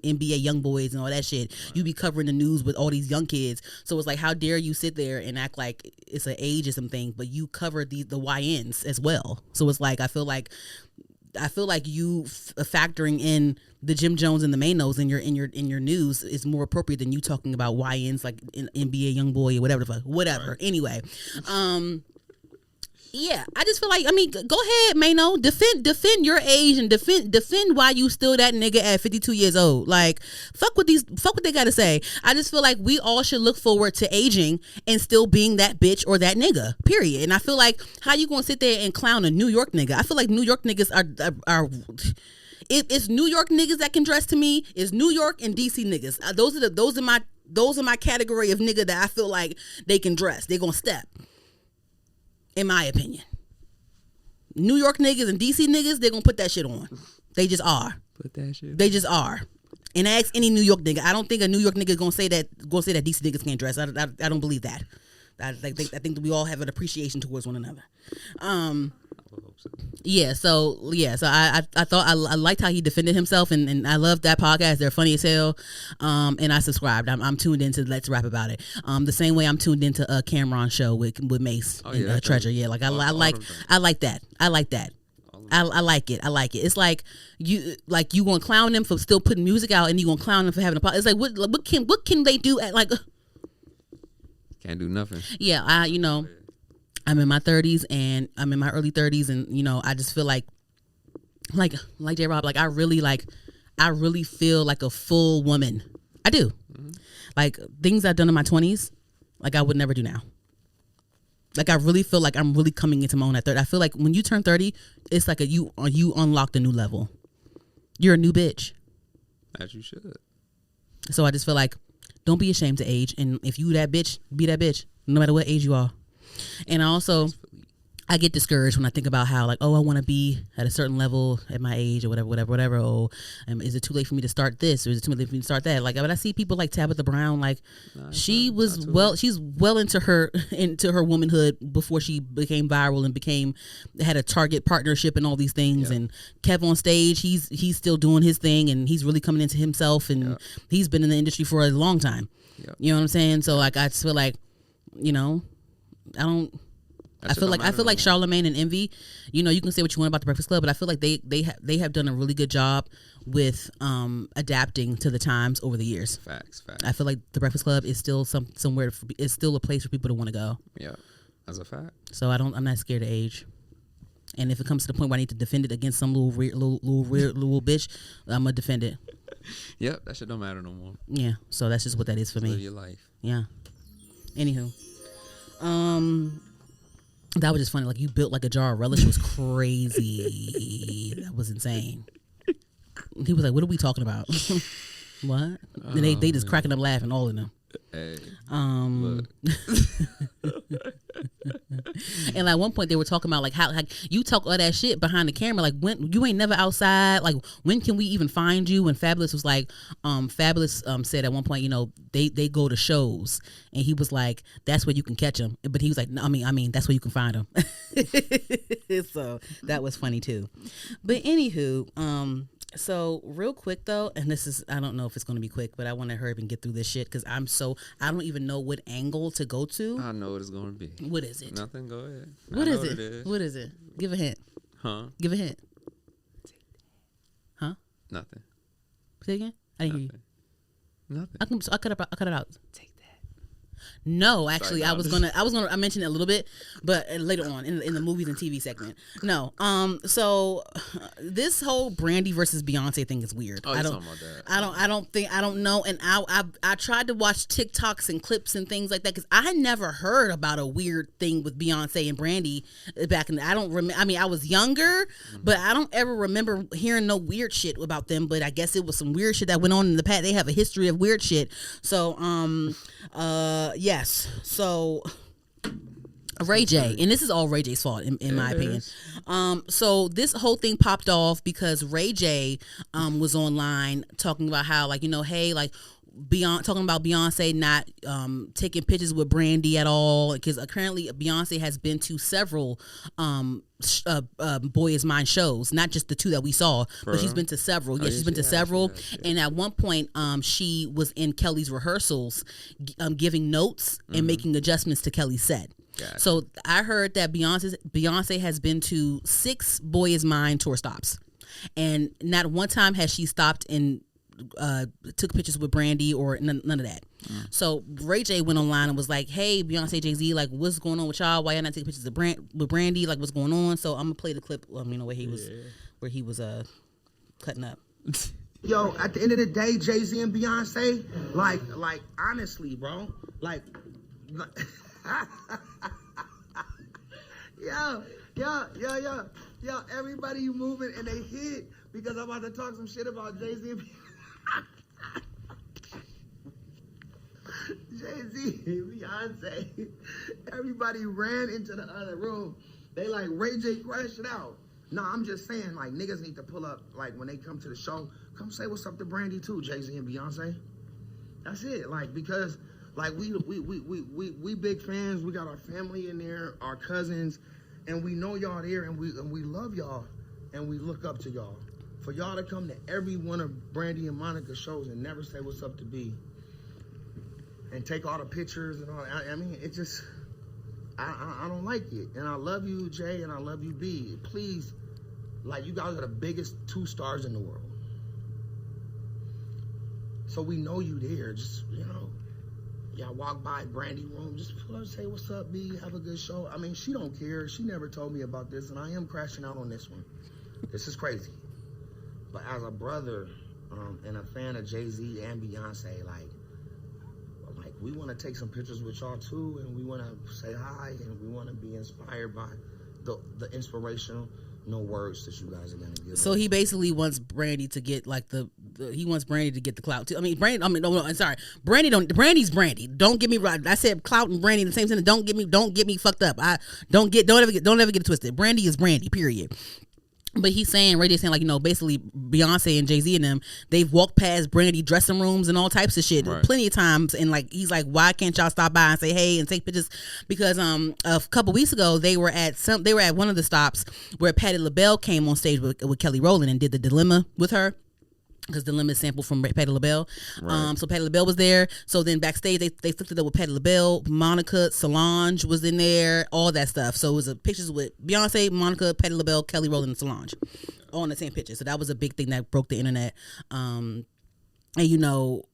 NBA young boys and all that shit. Right. You be covering the news with all these young kids. So it's like, how dare you sit there and act like it's an ageism thing, but you cover the YNs as well. So it's like I feel like you factoring in the Jim Jones and the Mainos in your news is more appropriate than you talking about YNs like in NBA young boy or whatever the fuck. Whatever. Right. Anyway, yeah, I just feel like, go ahead, Maino, defend your age and defend why you still that nigga at 52 years old. Like, fuck what they gotta say. I just feel like we all should look forward to aging and still being that bitch or that nigga, period. And I feel like, how you gonna sit there and clown a New York nigga? I feel like New York niggas are it's New York niggas that can dress to me. It's New York and DC niggas. Those are my category of nigga that I feel like they can dress. They gonna step. In my opinion, New York niggas and DC niggas, they're gonna put that shit on. They just are. Put that shit. They just are. And ask any New York nigga. I don't think a New York nigga gonna say that DC niggas can't dress. I don't believe that. I think that we all have an appreciation towards one another. Yeah. So I thought I liked how he defended himself, and I loved that podcast. They're funny as hell. And I subscribed. I'm tuned into Let's Rap About It. The same way I'm tuned into Cameron's show with Mace and Treasure. Yeah. Like I like that. I like that. I like it. It's like you gonna clown them for still putting music out, and you gonna clown them for having a podcast. It's like what can they do at like? Can't do nothing. Yeah, I'm in my 30s and I'm in my early 30s, and I just feel like J Rob, like I really feel like a full woman. I do. Mm-hmm. Like things I've done in my 20s, like I would never do now. Like I really feel like I'm really coming into my own at 30. I feel like when you turn 30, it's like you unlocked a new level. You're a new bitch. As you should. So I just feel like, don't be ashamed to age, and if you that bitch, be that bitch, no matter what age you are. And I get discouraged when I think about how, like, I want to be at a certain level at my age or whatever. Oh, is it too late for me to start this, or is it too late for me to start that? Like, when I see people like Tabitha Brown, like, she's well into her womanhood before she became viral and had a Target partnership and all these things. Yeah. And Kev on stage, he's still doing his thing, and he's really coming into himself, and he's been in the industry for a long time. Yeah. You know what I'm saying? So like, I just feel like, I feel like Charlamagne and Envy, you can say what you want about the Breakfast Club, but I feel like they have done a really good job with adapting to the times over the years. Facts. I feel like the Breakfast Club is still somewhere. It's still a place for people to want to go. Yeah, that's a fact. So I'm not scared of age. And if it comes to the point where I need to defend it against some little bitch, I'm gonna defend it. Yep, that shit don't matter no more. Yeah, so that's just what that is for me. Live your life. Yeah. Anywho, that was just funny. Like, you built like a jar of relish was crazy. That was insane. He was like, "What are we talking about?" What? And they just cracking up laughing, all of them. Hey, And at one point they were talking about like how like you talk all that shit behind the camera, like when you ain't never outside, like when can we even find you? And Fabulous was like, Fabulous said at one point, you know, they go to shows, and he was like, that's where you can catch them. But he was like, no, I mean that's where you can find them. So that was funny too. But anywho, so real quick though, and this is, I don't know if it's going to be quick, but I want to hurry up and get through this shit because I don't even know what angle to go to. I know what it's going to be. What is it? Nothing, go ahead. What is it? What is it? Give a hint. Huh? Give a hint. Huh? Nothing. Say again? I didn't hear you. Nothing. I cut it out. Take that. No, actually, I mention it a little bit, but later on in the movies and TV segment. No, so this whole Brandy versus Beyonce thing is weird. Oh, I don't, talking about that. I don't know, and I tried to watch TikToks and clips and things like that because I had never heard about a weird thing with Beyonce and Brandy back in. I don't remember. I mean, I was younger, but I don't ever remember hearing no weird shit about them. But I guess it was some weird shit that went on in the past. They have a history of weird shit. So, yes. So Ray J, and this is all Ray J's fault in my opinion. So this whole thing popped off because Ray J was online talking about how, like, you know, hey, like talking about Beyonce not taking pictures with Brandy at all, because apparently Beyonce has been to several Boy Is Mine shows, not just the two that we saw, but she's been to several. Yeah, she's been to several. And at one point, she was in Kelly's rehearsals, giving notes and making adjustments to Kelly's set. Gotcha. So I heard that Beyonce has been to 6 Boy Is Mine tour stops, and not one time has she stopped and took pictures with Brandy or none of that. So Ray J went online and was like, hey, Beyonce, Jay-Z, like, what's going on with y'all? Why y'all not taking pictures with Brandy? Like, what's going on? So I'm gonna play the clip, where he was cutting up. Yo, at the end of the day, Jay-Z and Beyonce, like honestly, bro, like yo, everybody you moving and they hit because I'm about to talk some shit about Jay-Z and Jay-Z and Beyonce. Everybody ran into the other room. They like, Ray J crashed it out. No, I'm just saying, like, niggas need to pull up, like, when they come to the show, come say what's up to Brandy too, Jay-Z and Beyonce. That's it, like, because, like, we big fans. We got our family in there, our cousins, and we know y'all there, and we love y'all, and we look up to y'all. For y'all to come to every one of Brandy and Monica's shows and never say what's up to B, and take all the pictures and all. I mean, it just, I don't like it. And I love you, Jay, and I love you, B. Please, like, you guys are the biggest 2 stars in the world. So we know you there. Just, you know, y'all walk by Brandy room, just pull up, say what's up, B, have a good show. I mean, she don't care. She never told me about this, and I am crashing out on this one. This is crazy. But as a brother and a fan of Jay-Z and Beyonce, like we want to take some pictures with y'all too, and we want to say hi, and we want to be inspired by the inspirational words that you guys are gonna give. So he basically wants Brandy to get like he wants Brandy to get the clout too. I mean, Brandy's Brandy. Don't get me right. I said clout and Brandy in the same sentence. Don't get me fucked up. Don't ever get it twisted. Brandy is Brandy. Period. But he's saying, Ray J's saying, like, you know, basically Beyonce and Jay-Z and them, they've walked past Brandy dressing rooms and all types of shit plenty of times. And, like, he's like, why can't y'all stop by and say hey and take pictures? Because a couple weeks ago they were at one of the stops where Patti LaBelle came on stage with Kelly Rowland and did the Dilemma with her. Because Dilemma is sampled from Patti LaBelle. Right. So Patti LaBelle was there. So then backstage, they flipped it up with Patti LaBelle, Monica, Solange was in there, all that stuff. So it was pictures with Beyonce, Monica, Patti LaBelle, Kelly Rowland, and Solange. All in the same picture. So that was a big thing that broke the internet. And, you know,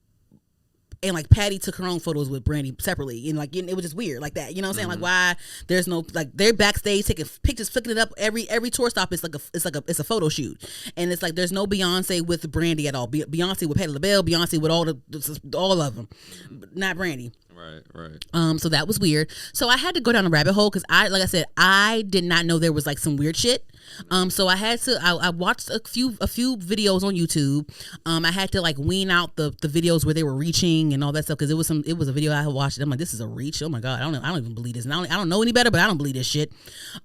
and like Patty took her own photos with Brandy separately, and like it was just weird like that. You know what I'm saying? Like, why there's no, like, they're backstage taking pictures, flicking it up every tour stop. It's a photo shoot, and it's like there's no Beyonce with Brandy at all. Beyonce with Patti LaBelle, Beyonce with all of them, not Brandy. Right. So that was weird. So I had to go down a rabbit hole because like I said, I did not know there was like some weird shit. So I had to. I watched a few videos on YouTube. I had to like wean out the videos where they were reaching and all that stuff because it was a video I had watched. I'm like, this is a reach. Oh my god, I don't even believe this. And I don't know any better, but I don't believe this shit.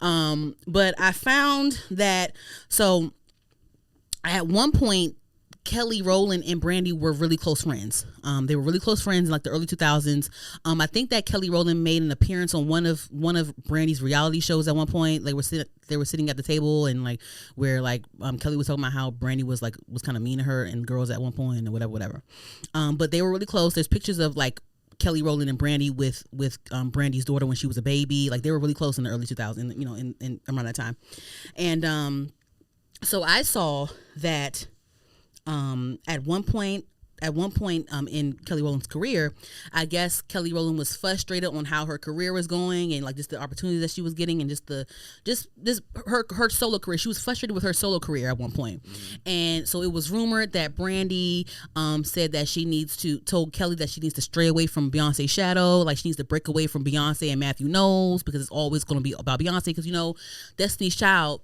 But I found that at one point, Kelly Rowland and Brandy were really close friends. They were really close friends in like the early 2000s. I think that Kelly Rowland made an appearance on one of Brandy's reality shows at one point. They were sitting at the table and like where like Kelly was talking about how Brandy was kind of mean to her and girls at one point and whatever. But they were really close. There's pictures of like Kelly Rowland and Brandy with Brandy's daughter when she was a baby. Like they were really close in the early 2000s, in around that time. And so I saw that at one point in Kelly Rowland's career, I guess Kelly Rowland was frustrated on how her career was going and like just the opportunities that she was getting and just her solo career. She was frustrated with her solo career at one point. And so it was rumored that Brandy said that told Kelly that she needs to stray away from Beyonce's shadow, like she needs to break away from Beyonce and Matthew Knowles because it's always going to be about Beyonce because Destiny's Child,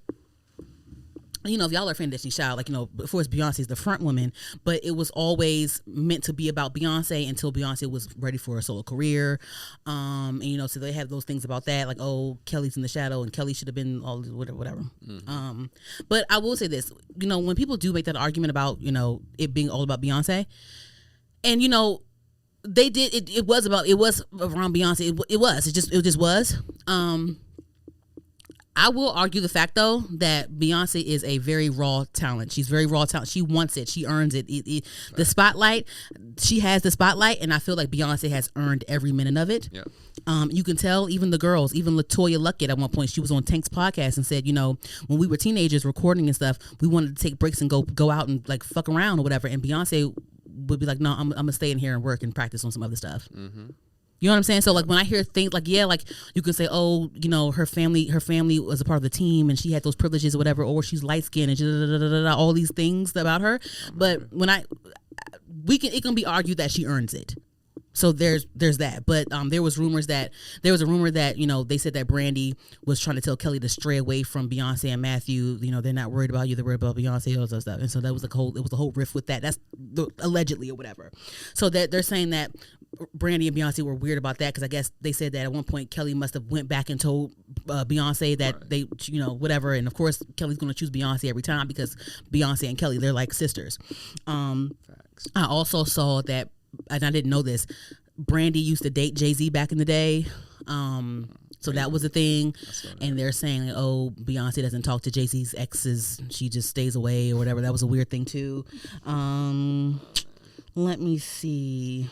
if y'all are a fan of Destiny's Child, like, before it's Beyonce's the front woman, but it was always meant to be about Beyonce until Beyonce was ready for a solo career. And, so they have those things about that, like, oh, Kelly's in the shadow and Kelly should have been all whatever. But I will say this, when people do make that argument about, it being all about Beyonce, and, they did, it was around Beyonce. It just was. I will argue the fact, though, that Beyonce is a very raw talent. She's very raw talent. She wants it. She earns it. The spotlight, she has the spotlight, and I feel like Beyonce has earned every minute of it. Yeah. You can tell even the girls, even LaToya Luckett at one point, she was on Tank's podcast and said, when we were teenagers recording and stuff, we wanted to take breaks and go out and like fuck around or whatever. And Beyonce would be like, no, I'm going to stay in here and work and practice on some other stuff. Mm-hmm. You know what I'm saying? So like when I hear things like, yeah, like you can say, oh, her family was a part of the team and she had those privileges or whatever, or she's light skinned and all these things about her. But when it can be argued that she earns it. So there's that. But there was a rumor that they said that Brandy was trying to tell Kelly to stray away from Beyonce and Matthew. They're not worried about you, they're worried about Beyonce, all that stuff. And so that was the whole riff with that. That's allegedly or whatever. So that they're saying that Brandy and Beyonce were weird about that because I guess they said that at one point Kelly must have went back and told Beyonce that they, whatever. And of course Kelly's going to choose Beyonce every time because Beyonce and Kelly, they're like sisters. Facts. I also saw that, and I didn't know this, Brandy used to date Jay-Z back in the day. So that was a thing. And they're saying, oh, Beyonce doesn't talk to Jay-Z's exes. She just stays away or whatever. That was a weird thing too. Let me see.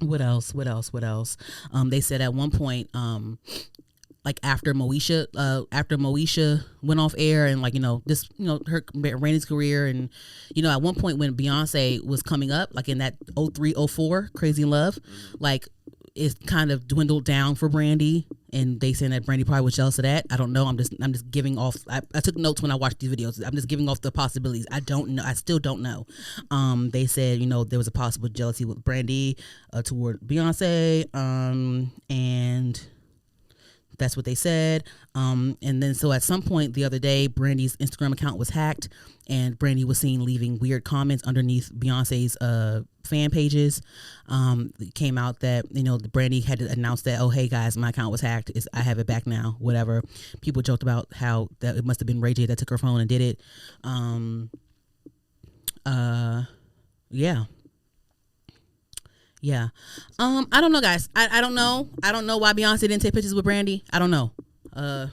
What else? They said at one point, like after Moesha went off air and like, her Brandy's career and, at one point when Beyonce was coming up, like in that 03-04 Crazy in Love, like it kind of dwindled down for Brandy. And they saying that Brandy probably was jealous of that. I don't know. I'm just giving off. I took notes when I watched these videos. I'm just giving off the possibilities. I don't know. I still don't know. They said, there was a possible jealousy with Brandy toward Beyonce. And that's what they said. And then so at some point the other day, Brandy's Instagram account was hacked and Brandy was seen leaving weird comments underneath Beyonce's fan pages. It came out that, Brandy had to announce that, oh, hey guys, my account was hacked. I have it back now, whatever. People joked about how that it must have been Ray J that took her phone and did it. Yeah. Yeah. I don't know, guys. I don't know. I don't know why Beyonce didn't take pictures with Brandy. I don't know. I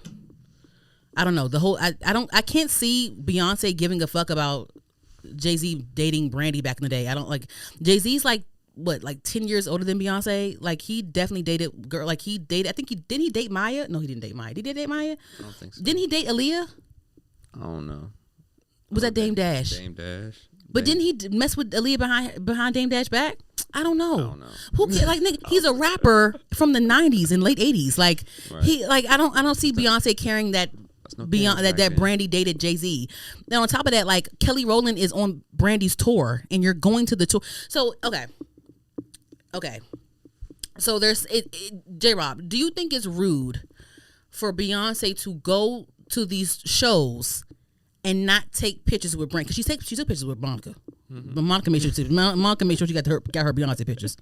don't know. I can't see Beyonce giving a fuck about Jay-Z dating Brandy back in the day. I don't like Jay-Z's like 10 years older than Beyonce. Like he definitely dated girl. Like he dated, I think didn't he date Maya? No, he didn't date Maya. Did he date Maya? I don't think so. Didn't he date Aaliyah? I don't know. Was that Dame Dash? Dame Dash. But didn't he mess with Aaliyah behind Dame Dash back? I don't know. Who cares? Like, nigga, he's a rapper from the 90s and late 80s. Like right. He like I don't see Beyonce carrying that that Brandy dated Jay-Z. Now on top of that, like Kelly Rowland is on Brandy's tour and you're going to the tour. So okay. Okay. So there's J-Rob, do you think it's rude for Beyonce to go to these shows and not take pictures with Brandy? Because she took pictures with Monica. But Monica made sure she got her Beyonce pictures.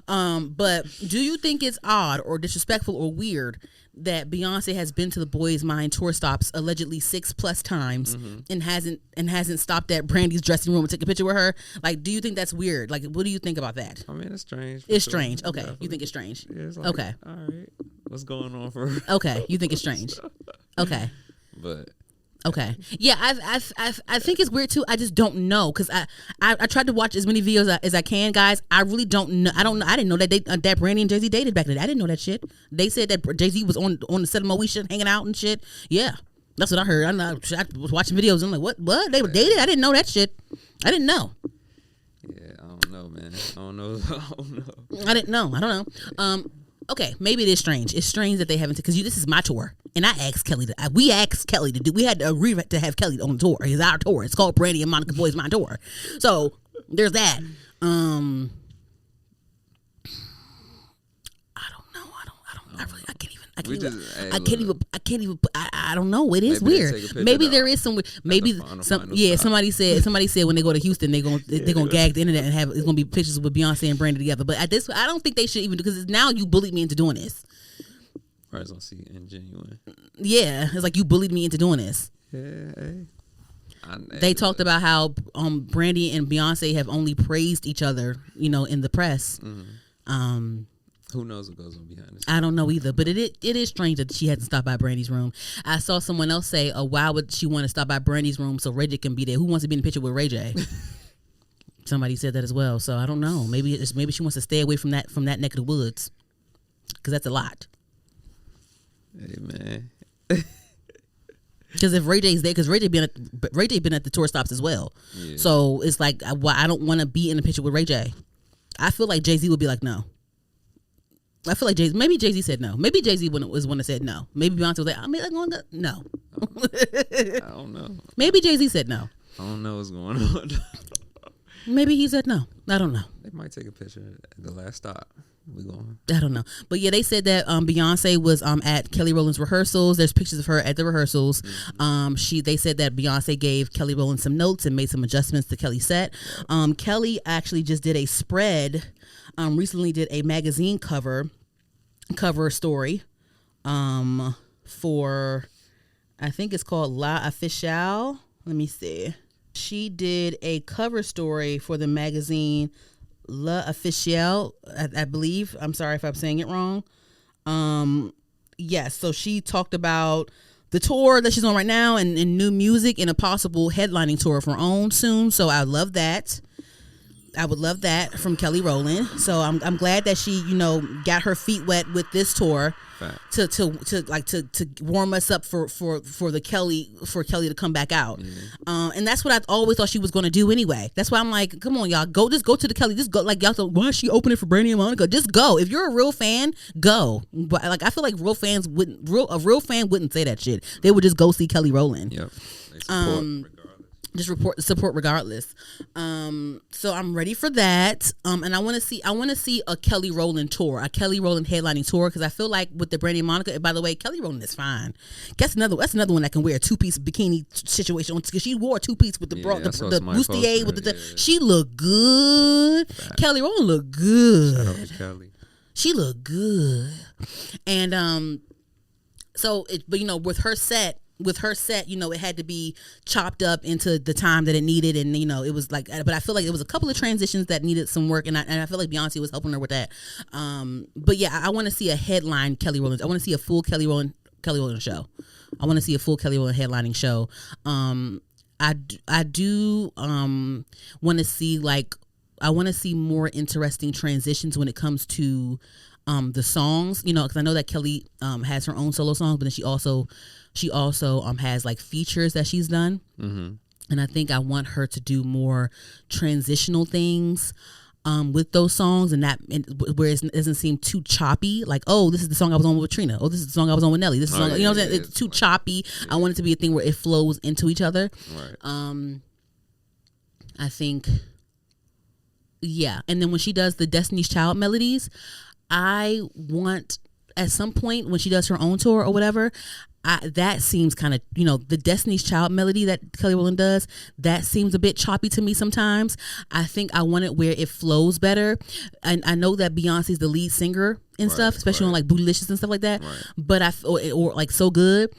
But do you think it's odd or disrespectful or weird that Beyonce has been to the Boys Mind tour stops allegedly 6+ times and hasn't stopped at Brandy's dressing room and took a picture with her? Like, do you think that's weird? Like, what do you think about that? I mean, it's strange. It's strange. Okay, definitely. You think it's strange? Yeah, it's like, okay. All right. What's going on for her? Okay, you think it's strange. Okay. But okay, yeah, I think it's weird too. I just don't know because I tried to watch as many videos as I can, guys. I really don't know. I didn't know that that Brandy and Jay-Z dated back then. I didn't know that shit. They said that Jay-Z was on the set of Moesha hanging out and shit. Yeah, that's what I heard. I was watching videos and I'm like, what? They were dated? I didn't know that shit. I didn't know. Yeah, I don't know, man. I don't know. I didn't know. I don't know. Okay, maybe it is strange. It's strange that they haven't, because this is my tour, and I asked Kelly we had to agree to have Kelly on the tour. It's our tour. It's called Brandy and Monica Boys Mind Tour. So there's that. I don't know. I don't know. It is weird. Maybe there is some. Maybe somebody said when they go to Houston they're gonna gag the internet and it's gonna be pictures with Beyonce and Brandy together. But at this, I don't think they should even, because now you bullied me into doing this. Right, don't see ingenuine. Yeah, it's like you bullied me into doing this. Yeah. Hey. They talked about how Brandy and Beyonce have only praised each other, in the press. Mm-hmm. Who knows what goes on behind the scenes? I don't know either, but it is strange that she hasn't stopped by Brandy's room. I saw someone else say, why would she want to stop by Brandy's room so Ray J can be there? Who wants to be in the picture with Ray J? Somebody said that as well, so I don't know. Maybe she wants to stay away from that neck of the woods, because that's a lot. Hey, man. Because if Ray J's there, because Ray J been at the tour stops as well, yeah. So it's like, I don't want to be in the picture with Ray J. I feel like Jay-Z would be like, no. I feel like maybe Jay-Z said no. Maybe Jay-Z was one that said no. Maybe Beyonce was like, I'm going to no. I don't know. Maybe Jay-Z said no. I don't know what's going on. Maybe he said no. I don't know. They might take a picture at the last stop. We going. I don't know. But yeah, they said that Beyonce was at Kelly Rowland's rehearsals. There's pictures of her at the rehearsals. Mm-hmm. They said that Beyonce gave Kelly Rowland some notes and made some adjustments to Kelly's set. Kelly actually just did a spread. Recently did a magazine cover story for, I think it's called La Officielle. Let me see. She did a cover story for the magazine La Officielle, I believe. I'm sorry if I'm saying it wrong. Yes, so she talked about the tour that she's on right now and new music and a possible headlining tour of her own soon. So I love that. I would love that from Kelly Rowland. So I'm glad that she, got her feet wet with this tour to warm us up for Kelly to come back out. Mm-hmm. And that's what I always thought she was going to do anyway. That's why I'm like, come on, y'all, go to the Kelly. Just go. Like, y'all thought, why is she opening for Brandy and Monica? Just go. If you're a real fan, go. But like, I feel like a real fan wouldn't say that shit. They would just go see Kelly Rowland. Yep. Just support regardless. So I'm ready for that. And I want to see a Kelly Rowland tour, a Kelly Rowland headlining tour, because I feel like with the Brandy and Monica, and by the way, Kelly Rowland is fine. That's another one that can wear a 2-piece bikini situation, because she wore a 2-piece with the bustier with the. Yeah. She looked good. Fact. Kelly Rowland looked good. Shout out to Kelly. She looked good. And with her set, it had to be chopped up into the time that it needed, and it was like, but I feel like there was a couple of transitions that needed some work, and I feel like Beyonce was helping her with that. But yeah, I want to see a headline Kelly Rowland. I want to see a full Kelly Rowland show. I want to see a full Kelly Rowland headlining show. I do want to see I want to see more interesting transitions when it comes to the songs, because I know that Kelly has her own solo songs, but then she also has like features that she's done. Mm-hmm. And I think I want her to do more transitional things with those songs, and where it doesn't seem too choppy. Like, oh, this is the song I was on with Trina. Oh, this is the song I was on with Nelly. This is the song, what I'm saying? It's too choppy. Yeah. I want it to be a thing where it flows into each other. Right. I think Yeah, and then when she does the Destiny's Child melodies, I want at some point when she does her own tour or whatever, that seems kind of, the Destiny's Child melody that Kelly Rowland does, that seems a bit choppy to me sometimes. I think I want it where it flows better. And I know that Beyonce's the lead singer and stuff, especially on like Bootylicious and stuff like that. Right. But or like So Good.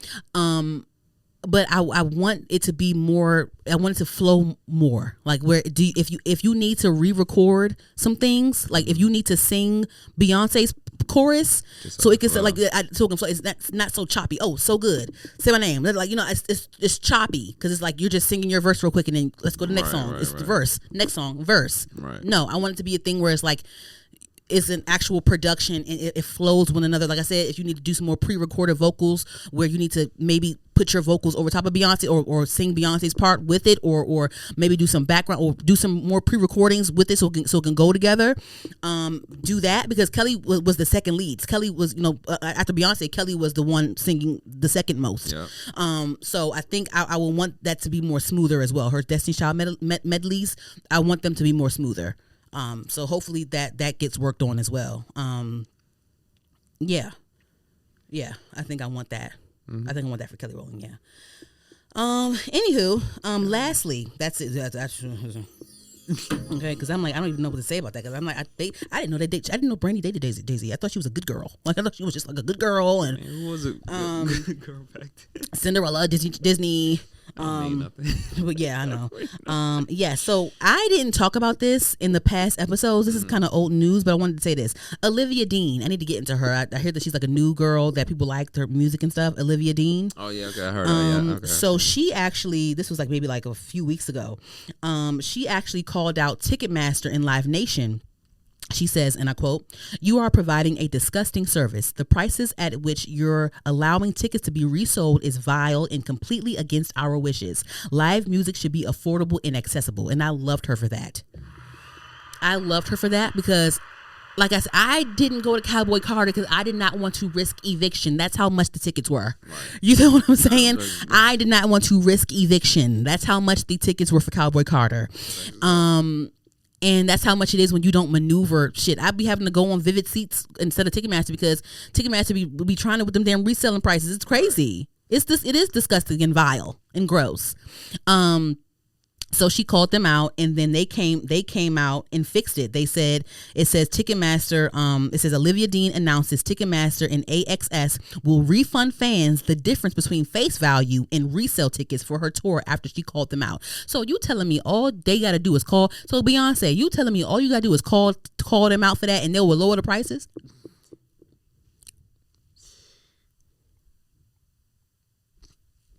But I want it to be more. I want it to flow more. Like if you need to re-record some things, like if you need to sing Beyonce's chorus, so it can so it can flow. It's not so choppy. Oh, So Good. Say my name. Like it's choppy because it's like you're just singing your verse real quick and then let's go to the next song. It's the verse. Next song, verse. Right. No, I want it to be a thing where it's like. It's an actual production and it flows one another. Like I said, if you need to do some more pre-recorded vocals where you need to maybe put your vocals over top of Beyonce or sing Beyonce's part with it or maybe do some background or do some more pre-recordings with it so it can go together. Do that because Kelly was the second lead. Kelly was, after Beyonce, Kelly was the one singing the second most. Yeah. So I think I will want that to be more smoother as well. Her Destiny's Child medleys, I want them to be more smoother. So hopefully that gets worked on as well. Yeah, I think I want that. Mm-hmm. I think I want that for Kelly Rowland. Yeah. Anywho, lastly, that's it. That's okay. Because I'm like, I don't even know what to say about that. Because I'm like, I didn't know I didn't know Brandy dated Daisy. I thought she was a good girl. Like I thought she was just like a good girl. And who was a good girl back then? Cinderella, Disney. But yeah, I know. Yeah, so I didn't talk about this in the past episodes. This is kind of old news, but I wanted to say this. Olivia Dean, I need to get into her. I hear that she's like a new girl that people like her music and stuff. Olivia Dean. Oh yeah, okay, I heard her. Yeah, okay. So she actually, this was like maybe like a few weeks ago. She actually called out Ticketmaster and Live Nation. She says, and I quote, "You are providing a disgusting service. The prices at which you're allowing tickets to be resold is vile and completely against our wishes. Live music should be affordable and accessible." And I loved her for that. Because, like I said, I didn't go to Cowboy Carter because I did not want to risk eviction. That's how much the tickets were. Right. You know what I'm saying? I did not want to risk eviction. That's how much the tickets were for Cowboy Carter. And that's how much it is when you don't maneuver shit. I'd be having to go on Vivid Seats instead of Ticketmaster because Ticketmaster be trying to with them damn reselling prices. It's crazy. It is disgusting and vile and gross. So she called them out, and then they came out and fixed it. It says Ticketmaster, it says Olivia Dean announces Ticketmaster and AXS will refund fans the difference between face value and resale tickets for her tour after she called them out. So you telling me all they got to do is call? So Beyonce, you telling me all you got to do is call them out for that and they will lower the prices?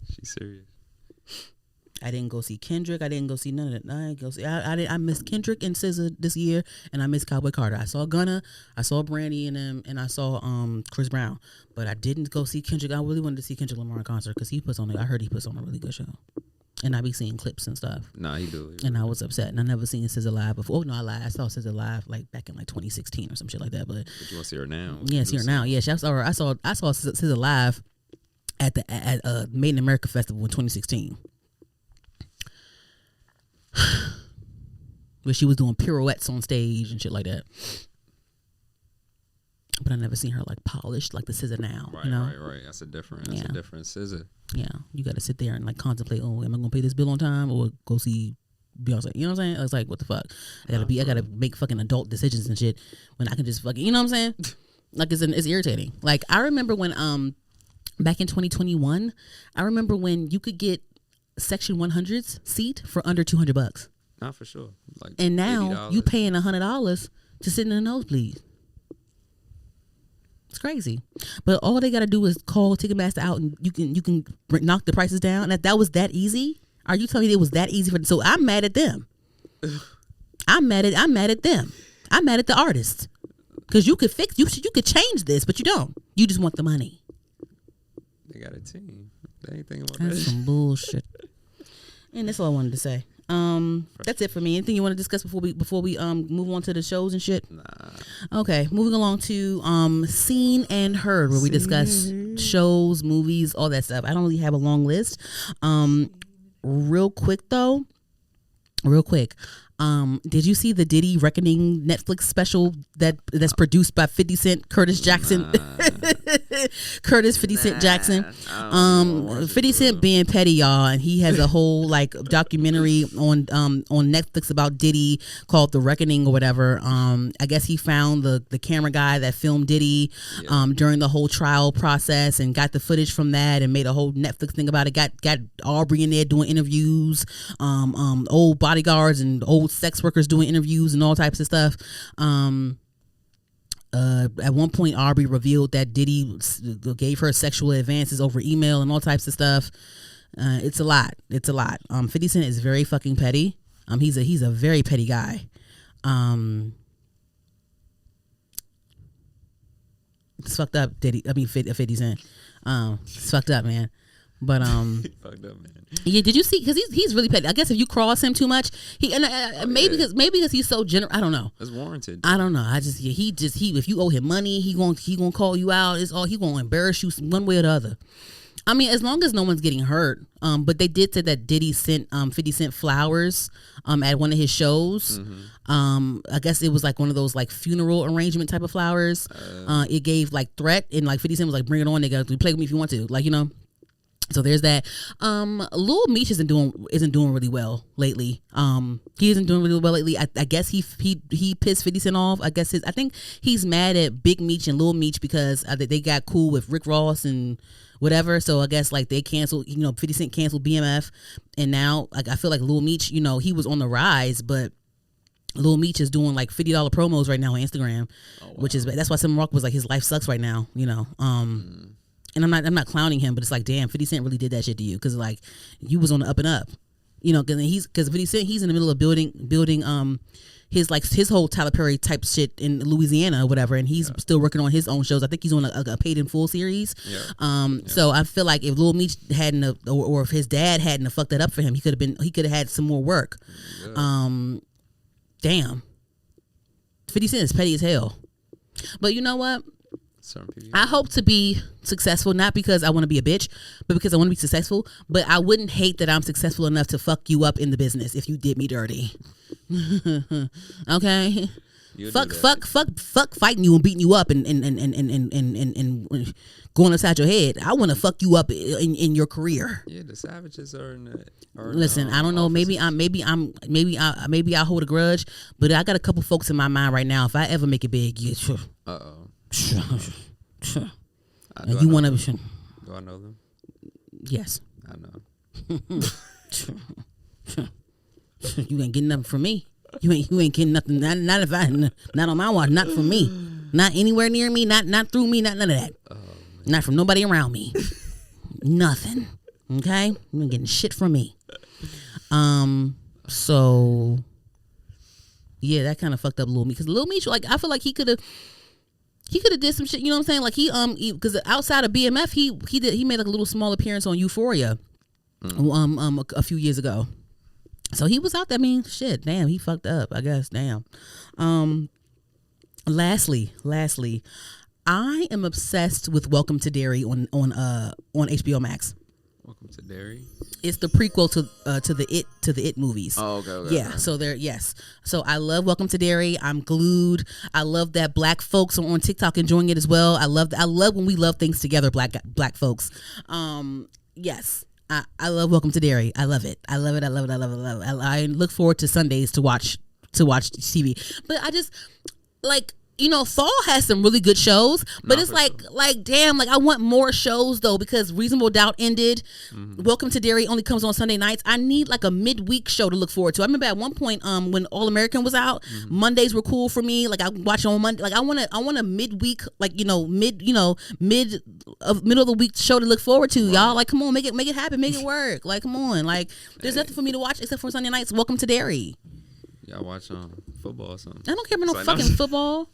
She's serious. I didn't go see Kendrick. I didn't go see none of that. I didn't go see. I missed Kendrick and SZA this year, and I missed Cowboy Carter. I saw Gunna, I saw Brandy and them, and I saw Chris Brown. But I didn't go see Kendrick. I really wanted to see Kendrick Lamar in concert because I heard he puts on a really good show, and I be seeing clips and stuff. Nah, he do. And I was upset, and I never seen SZA live before. Oh no, I lied. I saw SZA live like back in like 2016 or some shit like that. But you want to see her now? Yeah, see her now. Yeah, I saw SZA live at the Made in America Festival in 2016. Where she was doing pirouettes on stage and shit like that. But I never seen her like polished like the SZA now. Right, you know? right. That's a different SZA. Yeah, you got to sit there and like contemplate. Oh, am I gonna pay this bill on time or go see Beyonce? You know what I'm saying? I was like, what the fuck? I gotta make fucking adult decisions and shit when I can just fucking, you know what I'm saying? Like it's irritating. Like I remember when back in 2021, I remember when you could get Section 100's seat for under $200. Not for sure. Like, and now you paying $100 to sit in the nosebleed. It's crazy. But all they gotta do is call Ticketmaster out, and you can knock the prices down. That was that easy. Are you telling me it was that easy for? So I'm mad at them. I'm mad at them. I'm mad at the artists because you could change this, but you don't. You just want the money. They got a team. They ain't thinking about That's some bullshit. And that's all I wanted to say. That's it for me. Anything you want to discuss before we move on to the shows and shit? Nah. Okay, moving along to Seen and Heard, where we discuss shows, movies, all that stuff. I don't really have a long list. Real quick. Did you see the Diddy Reckoning Netflix special that's produced by 50 Cent, Curtis Jackson? Curtis 50 Cent Jackson. 50 Cent being petty, y'all, and he has a whole like documentary on Netflix about Diddy called The Reckoning or whatever. I guess he found the camera guy that filmed Diddy during the whole trial process and got the footage from that and made a whole Netflix thing about it. Got Aubrey in there doing interviews, old bodyguards and old sex workers doing interviews and all types of stuff. At one point, Aubrey revealed that Diddy gave her sexual advances over email and all types of stuff. It's a lot. 50 Cent is very fucking petty. He's a very petty guy. It's fucked up, Diddy. I mean, 50 Cent. It's fucked up, man. But fucked up, man. Yeah, did you see? Because he's really petty. I guess if you cross him too much, maybe because he's so generous. I don't know. It's warranted. I don't know. If you owe him money, he gonna call you out. He gonna embarrass you one way or the other. I mean, as long as no one's getting hurt. But they did say that Diddy sent 50 Cent flowers at one of his shows. I guess it was like one of those like funeral arrangement type of flowers. It gave like threat, and like 50 Cent was like, "Bring it on, nigga. Play with me if you want to." Like, you know. So there's that. Lil Meech isn't doing really well lately. He isn't doing really well lately. I guess he pissed 50 Cent off. I think he's mad at Big Meech and Lil Meech because they got cool with Rick Ross and whatever. So I guess like they canceled. 50 Cent canceled BMF, and now like I feel like Lil Meech. He was on the rise, but Lil Meech is doing like $50 promos right now on Instagram, which is that's why Sam Rock was like his life sucks right now. And I'm not clowning him, but it's like, damn, 50 Cent really did that shit to you because like you was on the up and up, because 50 Cent he's in the middle of building his whole Tyler Perry type shit in Louisiana or whatever, and he's still working on his own shows. I think he's on a paid in full series. So I feel like if Lil Meech hadn't or if his dad hadn't fucked that up for him, he could have had some more work. Damn, 50 Cent is petty as hell, but you know what? I hope to be successful, not because I want to be a bitch, but because I want to be successful. But I wouldn't hate that I'm successful enough to fuck you up in the business if you did me dirty. Okay? Fuck fighting you and beating you up and going upside your head. I want to fuck you up in your career. Yeah, the savages are in the Listen, I don't know, maybe I hold a grudge, but I got a couple folks in my mind right now. If I ever make it big, you want to? Do I know them? Yes. I know. You ain't getting nothing from me. You ain't getting nothing. Not if not on my watch. Not from me. Not anywhere near me. Not through me. Not none of that. Not from nobody around me. Nothing. Okay. You ain't getting shit from me. So yeah, that kind of fucked up Lil Meech because Lil Meech, like, I feel like he could have did some shit. You know what I'm saying? Like because outside of BMF, he made like a little small appearance on Euphoria, a few years ago. So he was out there. I mean, shit, damn, he fucked up, I guess. Damn. Lastly, I am obsessed with Welcome to Derry on HBO Max. Welcome to Derry. It's the prequel to the It movies. Oh, okay. Yeah, so yes. So I love Welcome to Derry. I'm glued. I love that black folks are on TikTok enjoying it as well. I love when we love things together, black folks. Yes. I love Welcome to Derry. I love it. I love it. I look forward to Sundays to watch TV. But I just like, fall has some really good shows, but it's like damn, like I want more shows though, because Reasonable Doubt ended. Welcome to Derry only comes on Sunday nights. I need like a midweek show to look forward to. I remember at one point when All American was out, Mondays were cool for me. Like I watch on Monday. Like I want a midweek, like middle of the week show to look forward to. Y'all, like, come on, make it happen, make it work. Like, come on, like there's nothing for me to watch except for Sunday nights. Welcome to Derry. Y'all watch football or something? I don't care about no fucking football.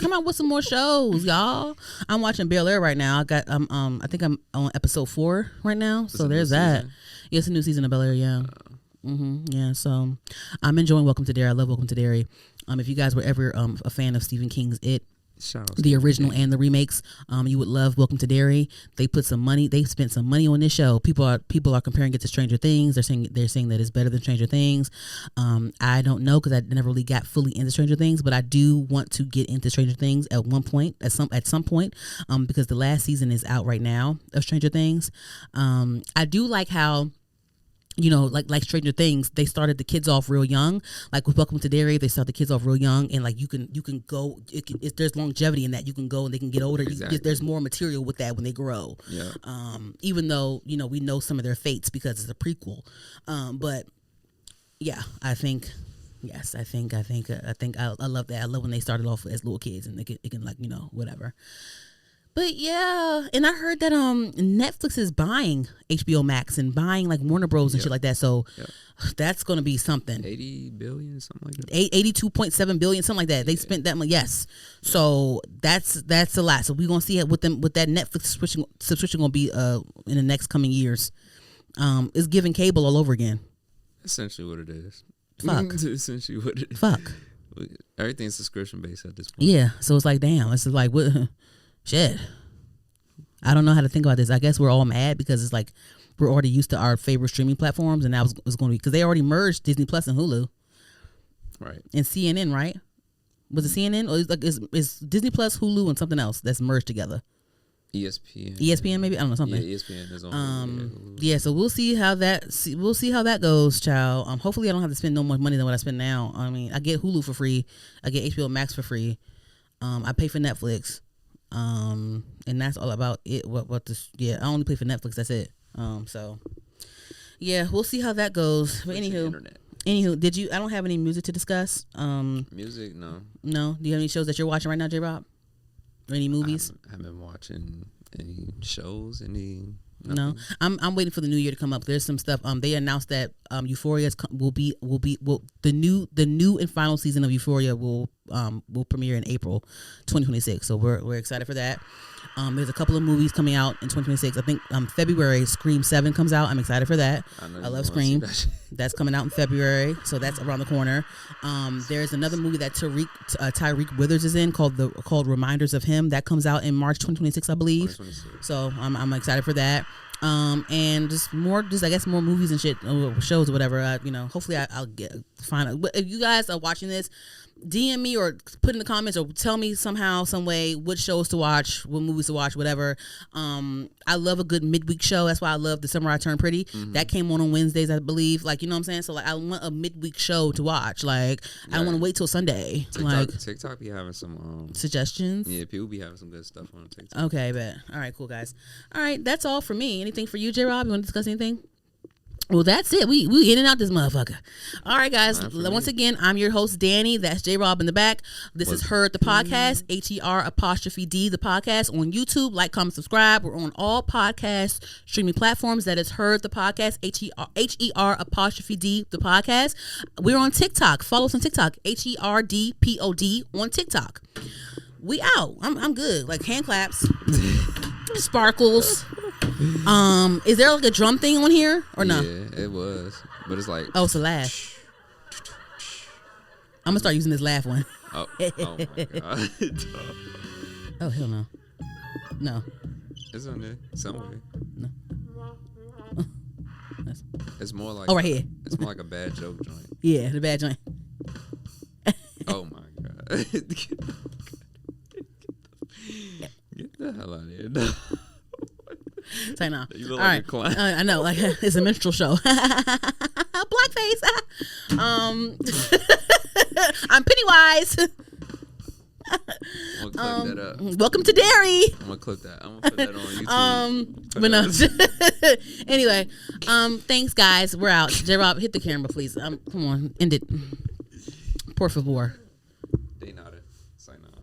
Come out with some more shows, y'all. I'm watching Bel Air right now. I think I'm on episode 4 right now. So there's that. Yeah, it's a new season of Bel Air. Yeah. Yeah. So I'm enjoying Welcome to Derry. I love Welcome to Derry. If you guys were ever a fan of Stephen King's It, the original and the remakes. You would love Welcome to Derry. They spent some money on this show. People are comparing it to Stranger Things. They're saying that it's better than Stranger Things. I don't know because I never really got fully into Stranger Things, but I do want to get into Stranger Things at some point because the last season is out right now of Stranger Things. I do like how, like Stranger Things, they started the kids off real young. Like with Welcome to Derry, they start the kids off real young, and like you can go. There's longevity in that. You can go and they can get older. Exactly. There's more material with that when they grow. Yeah. Even though we know some of their fates because it's a prequel, but yeah, I think. Yes, I think I love that. I love when they started off as little kids and it can like whatever. But yeah, and I heard that Netflix is buying HBO Max and buying like Warner Bros and shit like that. So that's gonna be something. 80 billion, something like that. 82.7 billion, something like that. They spent that money. Yes. So that's a lot. So we're gonna see it with that Netflix subscription gonna be in the next coming years. It's giving cable all over again. Essentially what it is. Fuck. Essentially what it is. Fuck. Everything's subscription based at this point. Yeah. So it's like, damn. It's like what. Shit. I don't know how to think about this. I guess we're all mad because it's like we're already used to our favorite streaming platforms, and now it's going to be because they already merged Disney Plus and Hulu, right? And CNN, right? Was it CNN or is Disney Plus, Hulu, and something else that's merged together? ESPN maybe, I don't know, something. Yeah, ESPN is on. Yeah, so we'll see how that goes, child. Hopefully I don't have to spend no more money than what I spend now. I mean, I get Hulu for free, I get HBO Max for free. I pay for Netflix. And that's all about it. I only pay for Netflix. That's it. So yeah, we'll see how that goes. But anywho, I don't have any music to discuss. Music, no. No. Do you have any shows that you're watching right now, J-Rob? Or any movies? I haven't been watching any shows. Nothing. No, I'm waiting for the new year to come up. There's some stuff. They announced that Euphoria will be the new and final season of Euphoria will premiere in April 2026. So we're excited for that. There's a couple of movies coming out in 2026. I think February Scream 7 comes out. I'm excited for that. I love Scream. That's coming out in February, so that's around the corner. There's another movie that Tyreek Withers is in called Reminders of Him. That comes out in March 2026, I believe. 2026. So I'm excited for that. And more movies and shit, or shows or whatever. Hopefully I'll find. But if you guys are watching this, DM me or put in the comments or tell me somehow, some way, what shows to watch, what movies to watch, whatever. I love a good midweek show. That's why I love The Summer I Turned Pretty. Mm-hmm. That came on Wednesdays, I believe. Like, you know what I'm saying? So like, I want a midweek show to watch. Like, I don't want to wait till Sunday. TikTok be having some suggestions. Yeah, people be having some good stuff on TikTok. Okay, bet. All right, cool guys. All right, that's all for me. Anything for you, J-Rob? You want to discuss anything? Well, that's it. We in and out this motherfucker. All right, guys. Once again, I'm your host, Danny. That's J-Rob in the back. This is Heard the Podcast, HER' the podcast on YouTube. Like, comment, subscribe. We're on all podcast streaming platforms. That is Heard the Podcast, HER' the podcast. We're on TikTok. Follow us on TikTok, HERDPOD on TikTok. We out. I'm good. Like hand claps, sparkles. Is there like a drum thing on here or no? Yeah, it was, but it's like it's a laugh. I'm gonna start using this laugh one. Oh my god! Oh hell no, no. It's on there somewhere. No. It's more like right here. It's more like a bad joke joint. Yeah, the bad joint. Oh my god! Get the hell out of here! No. Say no. You look all like right. I know, like it's a minstrel show. Blackface. I'm Pennywise. I'm gonna clip that up. Welcome to Derry. I'm gonna clip that. I'm gonna put that on YouTube. But no. Anyway, thanks guys. We're out. J-Rob, hit the camera, please. Come on, end it. Por favor.